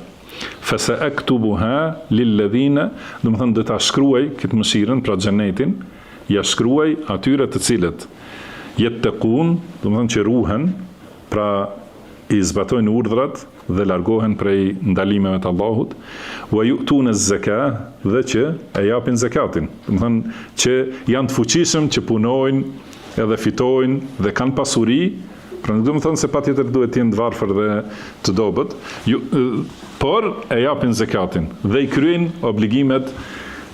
Fasa aktubuha lilladhina, do të thonë do ta shkruaj këtë mëshirën, pra xhenetin, ja shkruaj atyre të cilët yattaqun, do të thonë që ruhen, pra i zbatojnë urdhrat dhe largohen prej ndalimeve të Allahut, wa yu'tuna az-zaka, dhe që e japin zakatin. Do të thonë që janë të fuqishëm, që punojnë edhe fitojnë dhe kanë pasuri, pra nuk do të thonë se patjetër duhet të jenë të varfër dhe të dobët, por e japin zakatin dhe i kryejnë obligimet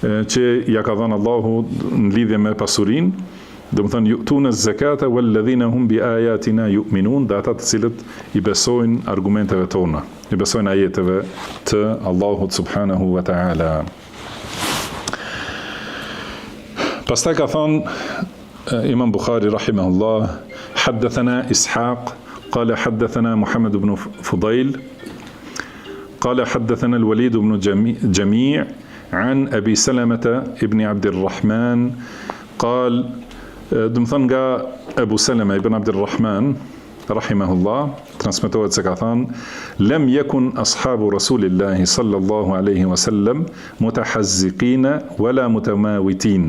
që ja ka dhënë Allahu në lidhje me pasurinë. Do të thonë yu'tuna az-zakata walladhina hum bi ayatina yu'minun, dhe ata të cilët i besojnë argumenteve tona, i besojnë ajeteve të Allahut subhanahu wa ta'ala. Pastaj ka thonë Imam Bukhari rahimahullah, haddathana Ishaq qala haddathana Muhammad ibn Fudayl قال حدثنا الوليد بن جميع عن أبي سلمة ابن عبد الرحمن قال دمثنغا أبو سلمة ابن عبد الرحمن رحمه الله transmetohet se ka thënë لم يكن أصحاب رسول الله صلى الله عليه وسلم متحزقين ولا متماوتين.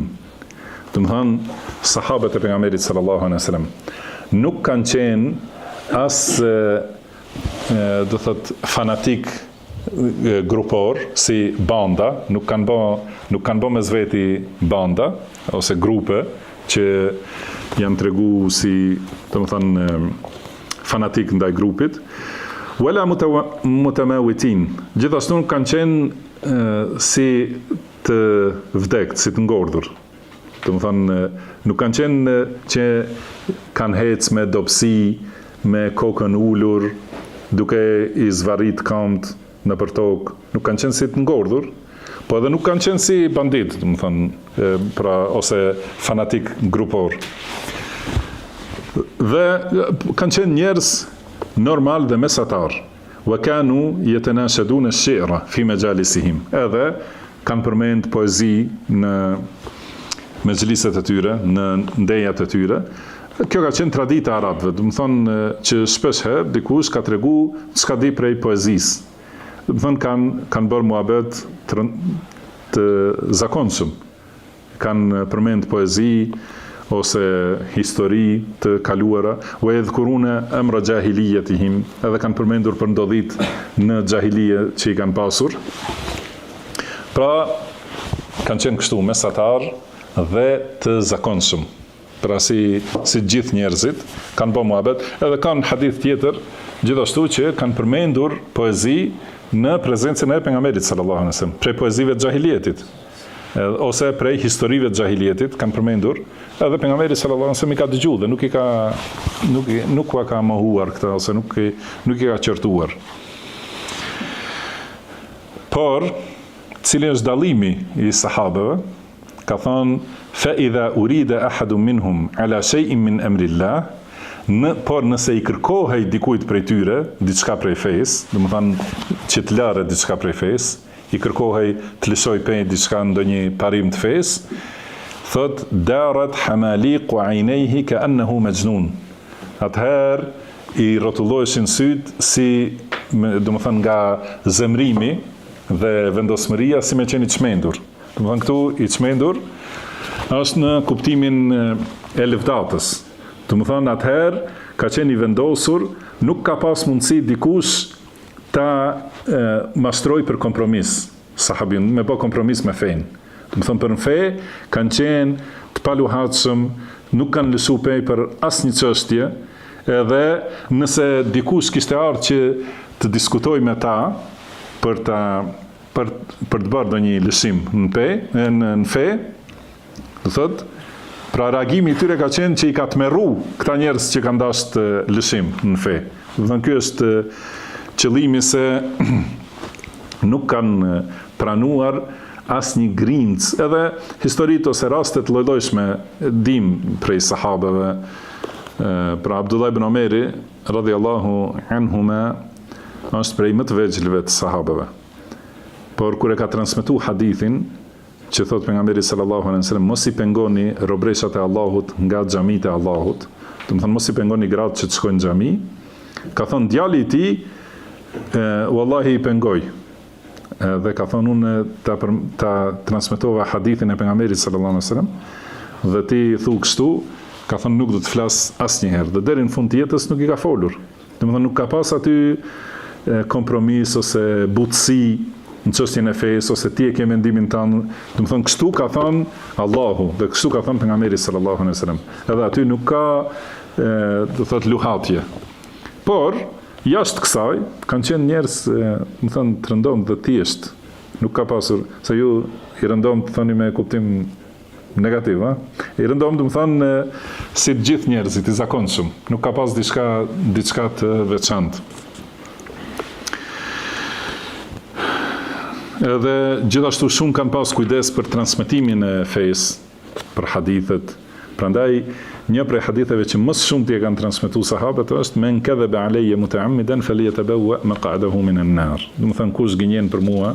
Do të thonë sahabët e pejgamberit sallallahu alaihi wasallam nuk kanë qenë as do thot fanatik grupor si banda, nuk kanë bë mes veti banda ose grupe që janë tregu si domethënë fanatik ndaj grupit. Wala mutamawitin. Gjithashtu nuk kanë qenë si të vdektë, si të ngordhur. Domethënë nuk kanë qenë që kanë hec me dobësi, me kokën ulur, duke i zvarrit këmbët nëpër tokë, nuk kanë qenë si të ngordhur, po edhe nuk kanë qenë si bandit, domethënë pra ose fanatik grupor. Dhe kanë qenë njerëz normal dhe mesatar. Wa kanu yatanashaduna ash-shi'ra fi majalisihim. Edhe kanë përmend poezi në mezhliset e tyre, në ndejat e tyre. Kjo ka qenë tradita e arabëve, do të thonë që shpesh herë dikush ka tregu çka di prej poezisë. Do të thonë kanë bërë muhabet të zakonshëm. Kanë përmend poezi ose histori të kaluara, wa yadhkuruna amra jahiliyatihim, edhe kanë përmendur për ndodhit në xahilije që i kanë pasur. Pra, kanë qenë kështu mesatar dhe të zakonshëm. Pra si gjithë njerëzit kanë bërë muhabet, edhe kanë hadith tjetër gjithashtu që kanë përmendur poezi në prezencën e pejgamberit sallallahu alaihi wasallam, prej poezive të xahilijetit. Ose prej historive të xahilijetit kanë përmendur, edhe pejgamberi sallallahu alaihi wasallam i ka dëgjuar dhe nuk ka mohuar këtë ose nuk i ka qortuar. Por cili është dallimi i sahabëve? Ka thonë fa idha urida ahadun minhum ala shay'in min amrillah, por nëse i kërkohej dikujt prej tyre diçka prej fesë, domethënë që të larë diçka prej fesë, i kërkohej të lëshoj pe diçka ndonjë parim të fesë, thot darat hamaliq aynayhi ka'annahu majnun. Atëherë i rrotulloheshin syt si domethënë nga zemrimi dhe vendosmëria si me qenë i çmendur. Domethënë këtu i çmendur është në kuptimin e lëvdatës. Domethënë atëherë ka qenë i vendosur, nuk ka pas mundësi dikush ta mastroj për kompromis, sahabin, me bë kompromis me fenë. Domethënë për në fe kanë qenë të paluhatshëm, nuk kanë lësu pej për asnjë çështje, edhe nëse dikush kishte ardhur që të diskutoj me ta për të bërë ndonjë lëshim në fe, do thotë, pra reagimi i tyre ka qenë që i ka tmerru këta njerëz që kanë dashur lëshim në fe. Do thonë ky është qëllimi se nuk kanë pranuar asnjë grimc, edhe historitë ose rastet lloj-llojshme dim prej sahabeve. Pra Abdullah ibn Omeri radhiyallahu anhuma është prej më të vegjëlve të sahabeve. Por kur e ka transmetuar hadithin që thot pejgamberi sallallahu alaihi wasallam, mos i pengoni robreshat e Allahut nga xhamitë e Allahut, do të thonë mos i pengoni gratë që të shkojnë në xhami, ka thonë djali i tij wallahi i pengoj. Dhe ka thonë unë ta transmetova hadithin e pejgamberit sallallahu alaihi wasallam dhe ti thu kështu, ka thonë nuk do të flas asnjëherë, dhe deri në fund të jetës nuk i ka folur. Domethënë nuk ka pas aty kompromis ose butësi në çështjen e fesë ose ti e ke mendimin tënd. Domethënë kështu ka thënë Allahu dhe kështu ka thënë pejgamberi sallallahu alaihi wasallam. Edhe aty nuk ka do thotë luhatje. Por jashtë kësaj kanë qenë njerëz, më thënë, të rëndomt dhe thjesht. Nuk ka pasur, se ju i rëndomt thoni me kuptim negativ, ha? I rëndomt, më thënë, si të gjithë njerëzit, i zakonshëm. Nuk ka pas diçka të veçantë. Edhe gjithashtu shumë kanë pas kujdes për transmetimin e fesë, për hadithet. Prandaj një prej haditheve që më shumë t'i kanë transmetuar sahabët është men kadhaba alayya muta'ammidan falyatabawwa maq'adahu min an-nar. Do të thonë kush gënjen për mua,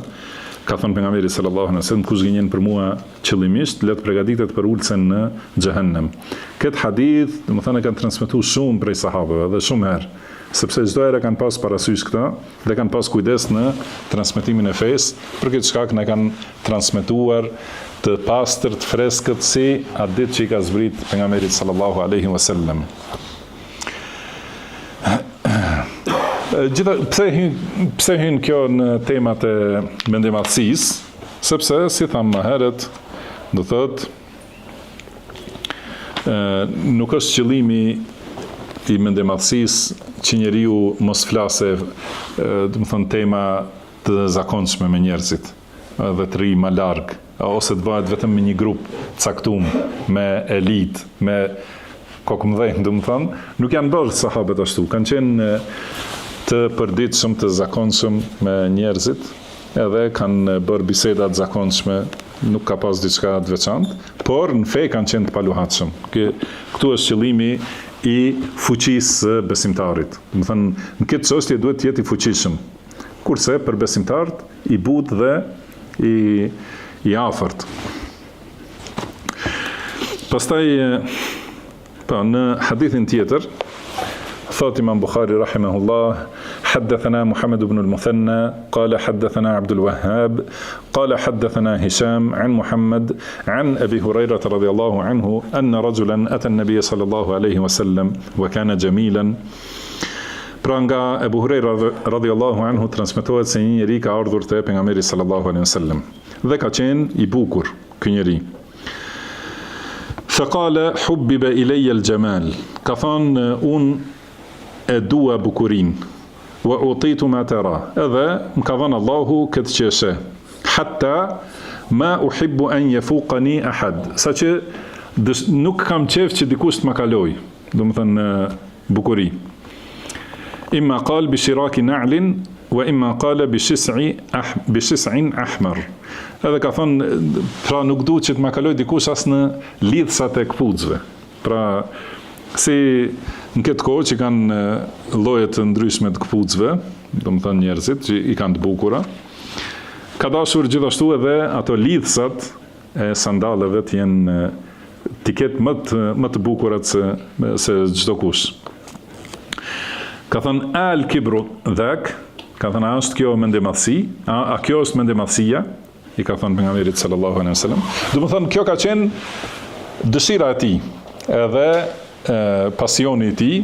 ka thënë pejgamberi sallallahu alaihi wasallam, kush gënjen për mua qëllimisht, le të përgatitet për ulsen në xhehenem. Këtë hadith, do të thonë, kanë transmetuar shumë prej sahabëve dhe shumë herë. sepse çdo herë kanë pas parasysh këtë dhe kanë pas kujdes në transmetimin e fesë, për këtë shkak ne kanë transmetuar të pastërt, freskët si atë ditë që i ka zbrit pejgamberit sallallahu alaihi wasallam. Pse hyn kjo në temat e mendimadhësisë? Sepse, si thamë më herët, do thotë, nuk është qëllimi i mendimadhësisë që njeriu mos flase, do të thonë, tema të zakonshme me njerëzit, dhe të rri më larg, ose të bëhet vetëm me një grup caktuar, me elit, me kokëmdhej, do të thonë, nuk janë bërë sahabët ashtu, kanë qenë të përditshëm, të zakonshëm me njerëzit, edhe kanë bërë biseda të zakonshme, nuk ka pas diçka të veçantë, por në fe kanë qenë të paluhatshëm. Këtu është qëllimi i fuqisë së besimtarit. Do të thënë, në këtë çështje duhet të jetë i fuqishëm. Kurse për besimtarët i butë dhe i afërt. Pastaj në hadithin tjetër thot Imam Bukhari rahimahullah: حدثنا محمد بن المثنى قال حدثنا عبد الوهاب قال حدثنا هشام عن محمد عن أبي هريرة رضي الله عنه أن رجلا أتى النبي صلى الله عليه وسلم وكان جميلا. Pra nga Ebu Hurejra radhiyallahu anhu transmetohet se një njeri ka ardhur te pejgamberi sallallahu alaihi wasallam dhe ka qenë i bukur ky njeri. Faqala hubbiba ilayya al-jamal, ka thonë unë e dua bukurinë. Wa utitu ma tara, edhe më ka dhënë Allahu këtë që she, hatta ma uhibbu an yafuqani ahad, saqë nuk kam qef që dikush të më kaloj, do të thënë bukuri. Imma qal bi shiraki na'lin wa imma qala bi shis'in ahmar. Edhe ka thënë, pra nuk duhet që të më kaloj dikush as në lidhsat e këpucëve. Pra si në këtë kohë që kanë lloje të ndryshme të këpucëve, do të thënë njerëzit që i kanë të bukura, ka dashur gjithashtu edhe ato lidhsat e sandaleve të jenë të ketë më të bukurat se çdo kush. Ka thënë al kibru dhak, ka thënë a është kjo mendimadhësi, a kjo është mendimadhësia, i ka thënë pejgamberit sallallahu alaihi wasallam. Do të thënë kjo ka qenë dëshira e tij, edhe pasioni i tij,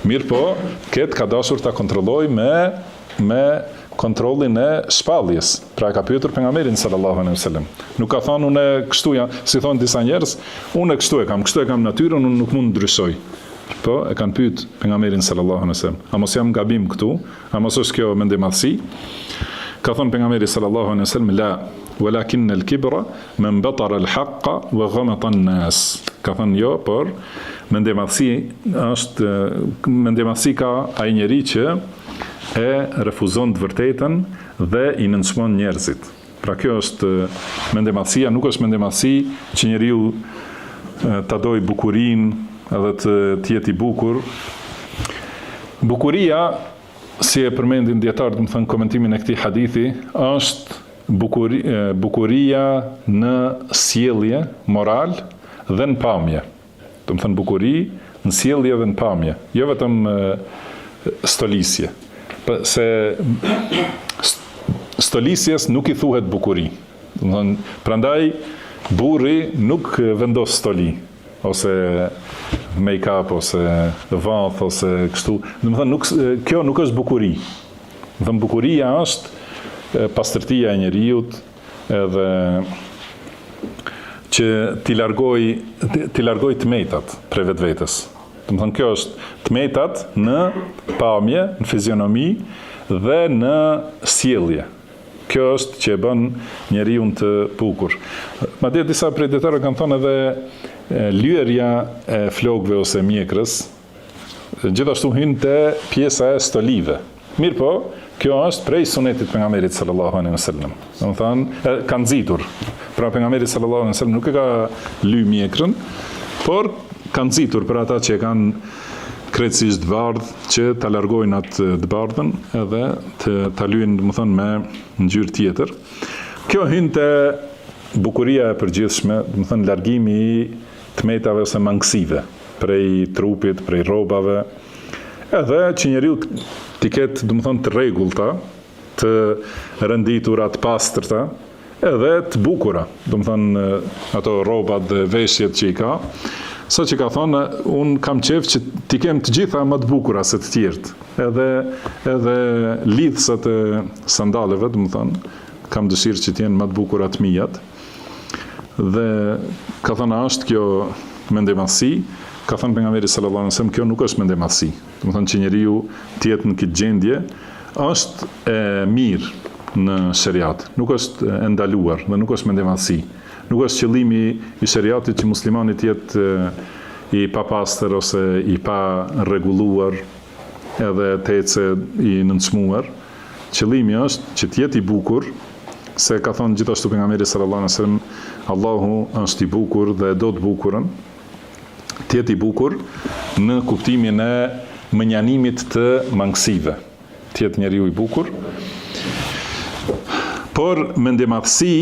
mirë po, këtë ka dashur ta kontrolloj me kontrollin e shpalljes. Pra ka pyetur pejgamberin sallallahu alaihi wasallam. Nuk ka thënë unë kështu jam, si thon disa njerëz, unë kështu e kam natyrën, unë nuk mund të ndryshoj. Po, e kanë pyet pejgamberin sallallahu alaihi wasallam, a mos jam gabim këtu? A mos është kjo mendimadhësi? Ka thënë pejgamberi sallallahu alaihi wasallam, la, walakin al-kibra man batara al-haqqa wa ghamata an-nas. Ka thënë jo, por mendimadhësi ka ai njeri që e refuzon të vërtetën dhe i nënçmon njerëzit. Pra kjo është mendimadhësia, nuk është mendimadhësi që njeriu ta doj bukurinë edhe të jetë i bukur. Bukuria, si e përmendin dietarët, do të thënë komentimin e këtij hadithi, është bukuria në sjellje moral dhe në pamje. Do të thënë bukuri në sjellje dhe në pamje, jo vetëm stolisje. Se stolisjes nuk i thuhet bukuri. Do të thënë, prandaj burri nuk vendos stoli, ose make-up, ose vath, ose kështu. Do të thënë, kjo nuk është bukuri. Do të thënë, bukuria është pastërtia e njeriut, edhe që t'i largoj tmetat prej vetvetes. Do të thënë, kjo është tmetat në pamje, në fizionomi dhe në sjellje. Kjo është që e bën njeriu të bukur. Madje disa prej dietarëve kanë thënë edhe lyerja e flokëve ose mjekrës, gjithashtu hyn te pjesa e stolive. Mirë po, kjo është prej sunetit pejgamberit sallallahu alaihi wasallam. Do të thënë, ka nxitur. Pra pejgamberi sallallahu alaihi wasallam nuk e ka ly mjekrën, por ka nxitur për ata që e kanë krejtësisht bardh, që ta largojnë atë të bardhën edhe ta lyejnë, do të thënë, me ngjyrë tjetër. Kjo hyn te bukuria e përgjithshme, do të thënë largimi i tmetave ose mangësive prej trupit, prej rrobave, edhe që njeriu t'i ketë, domethënë, të rregullta, të renditura, të pastërta, edhe të bukura, domethënë ato rrobat dhe veshjet që i ka, sa që ka thonë, unë kam qef që t'i kem të gjitha më të bukura se të tjerët, edhe lidhësat e sandaleve, domethënë, kam dëshirë që t'jenë më të bukura të mijat, dhe ka thonë, është kjo mendemasi, ka thënë pejgamberi sallallahu alajhi wasallam, kjo nuk është mendemasi. Domethënë që njeriu të jetë në këtë gjendje është e mirë në shariat, nuk është e ndaluar dhe nuk është mendemasi. Nuk është qëllimi i shariatit që muslimani të jetë i papastër ose i pa rregulluar edhe të ecë i nënçmuar. Qëllimi është që të jetë i bukur, se ka thonë gjithashtu pejgamberi sallallahu alajhi wasallam, Allahu është i bukur dhe do të bukurën, të jetë i bukur në kuptimin e mënjanimit të mangësive. Të jetë njeriu i bukur. Por mendemadhësi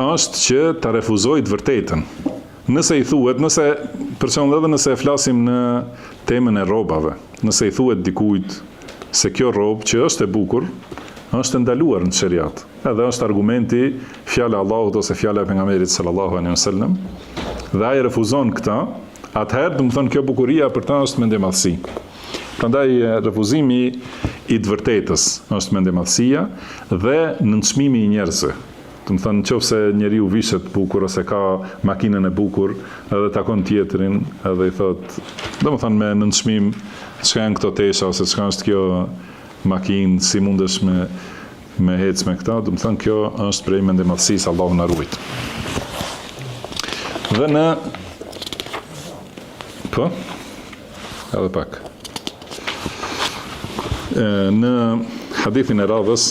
është që ta refuzoj të vërtetën. Nëse i thuhet, për shembull edhe nëse e flasim në temën e rrobave, nëse i thuhet dikujt se kjo rrobë që është e bukur, është ndaluar në shariat. Edhe është argumenti fjala e Allahut ose fjala e pejgamberit sallallahu alaihi wasallam, dhe ai refuzon këtë, atëherë domethënë kjo bukuria për ta është mendemadhësi. Prandaj refuzimi i të vërtetës është mendemadhësia dhe nënçmimi i njerëzve. Domethënë nëse njeriu vishet bukur ose ka makinën e bukur, edhe takon tjetrin, edhe i thot, domethënë me nënçmim, çka janë këto tesha ose çka është kjo makinë, si mundesh me hec me këta, domethënë kjo është prej mendemadhësisë, Allahu na ruaj. Dhe në po, edhe pak. Në hadithin e radhës,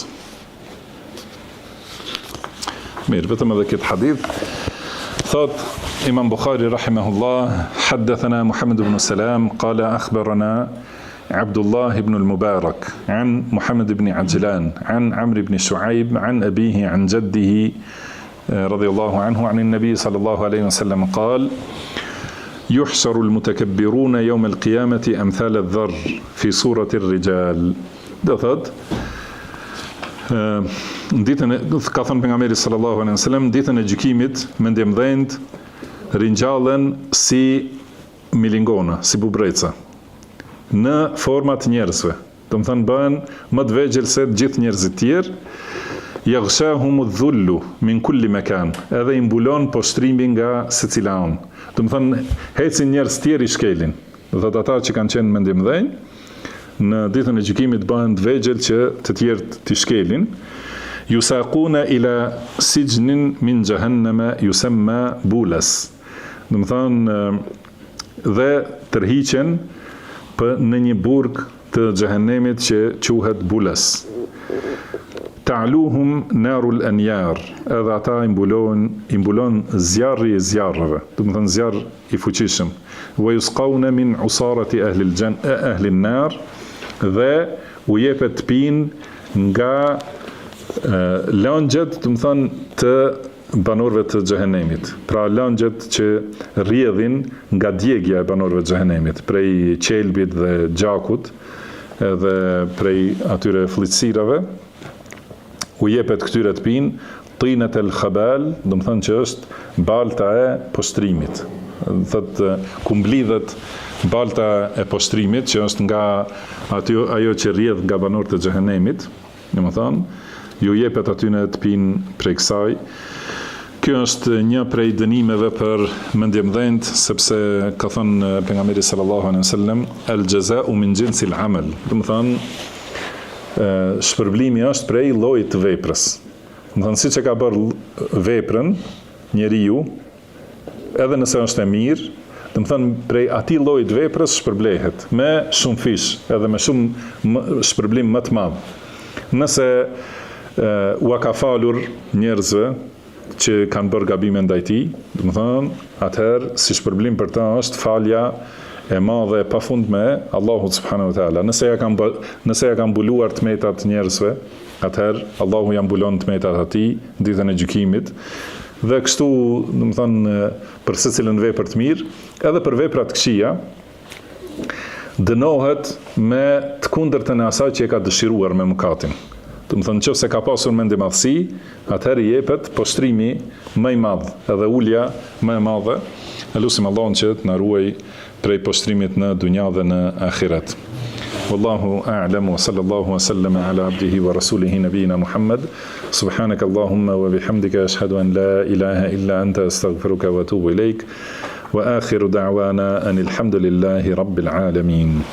mirë, vetëm edhe këtë hadith, thot Imam Bukhari rahimahullah, حدثنا محمد بن سلام قال أخبرنا عبد الله بن المبارك عن محمد بن عجلان عن عمرو بن شعيب عن أبيه عن جده رضي الله عنه عن النبي صلى الله عليه وسلم قال يحشر المتكبرون يوم القيامة أمثال الذر في صورة الرجال. Do thot, ka thënë pejgamberi sallallahu alaihi wasallam, ditën e gjykimit mendjemdhënjt ringjallen si milingona, si bubreca, në format njerëzve. Do të thënë bëhen më të vegjël se të gjithë njerëzit tjerë. Yaghshahum adh-dhullu min kulli makan, edhe i mbulon poshtrimi nga secila anë. Do të thënë hecin njerëz tjerë i shkelin. Do thotë ata që kanë qenë mendjemdhënj, në ditën e gjykimit bëhen të vegjël që të tjerët t'i shkelin. Yusaquna ila sijnin min jahannama yusamma bulas. Do të thënë dhe tërhiqen në një burg të xhehenemit që quhet Bulas. Ta'luhum narul anjar, edhe ata i mbulon zjarri i zjarreve, do të thënë zjarr i fuqishëm. Wa yusqawna min usarati ahli an-nar, dhe u jepet pin nga lëngjet, do të thënë të banorëve të xhehenemit. Pra lëngjet që rrjedhin nga djegja e banorëve të xhehenemit, prej qelbit dhe gjakut, edhe prej atyre fllitësirave, u jepet këtyre të pinë tinat el-khabal, do të thënë që është balta e poshtrimit. Thotë ku mblidhet balta e poshtrimit, që është nga ajo që rrjedh nga banorët e xhehenemit, domethënë ju jepet aty në të pinë prej kësaj. Kjo është një prej dënimeve për mendjemdhënjt, sepse ka thënë pejgamberi sallallahu alaihi wasallam, el jaza'u min jinsil amal. Do të thënë shpërblimi është prej llojit të veprës. Do të thënë siç e ka bërë veprën njeriu, edhe nëse është e mirë, do të thënë prej atij lloji të veprës shpërblehet me shumë fish, edhe me shumë shpërblim më të madh. Nëse u ka falur njerëzve që kanë bërë gabime ndaj tij, do të thënë, atëherë si shpërblim për ta është falja e madhe e pafundme Allahut subhanahu wa taala. Nëse ja ka mbuluar tmetat njerëzve, atëherë Allahu ja mbulon tmetat atij ditën e gjykimit. Dhe kështu, do të thënë, për secilën vepër të mirë, edhe për vepra të këqija, dënohet me të kundërtën e asaj që e ka dëshiruar me mëkatin. Do të thonë nëse ka pasur mendimadhësi, atëherë i jepet poshtrimi më i madh, edhe ulja më e madhe. Elusim Allahun që të na ruaj prej poshtrimit në dunja dhe në ahiret. Wallahu a'lam wa sallallahu wa sallama ala abdihi wa rasulihi nabiyina Muhammad. Subhanaka Allahumma wa bihamdika ashhadu an la ilaha illa anta astaghfiruka wa atubu ilaik. Wa akhiru da'wana anil hamdulillahi rabbil alamin.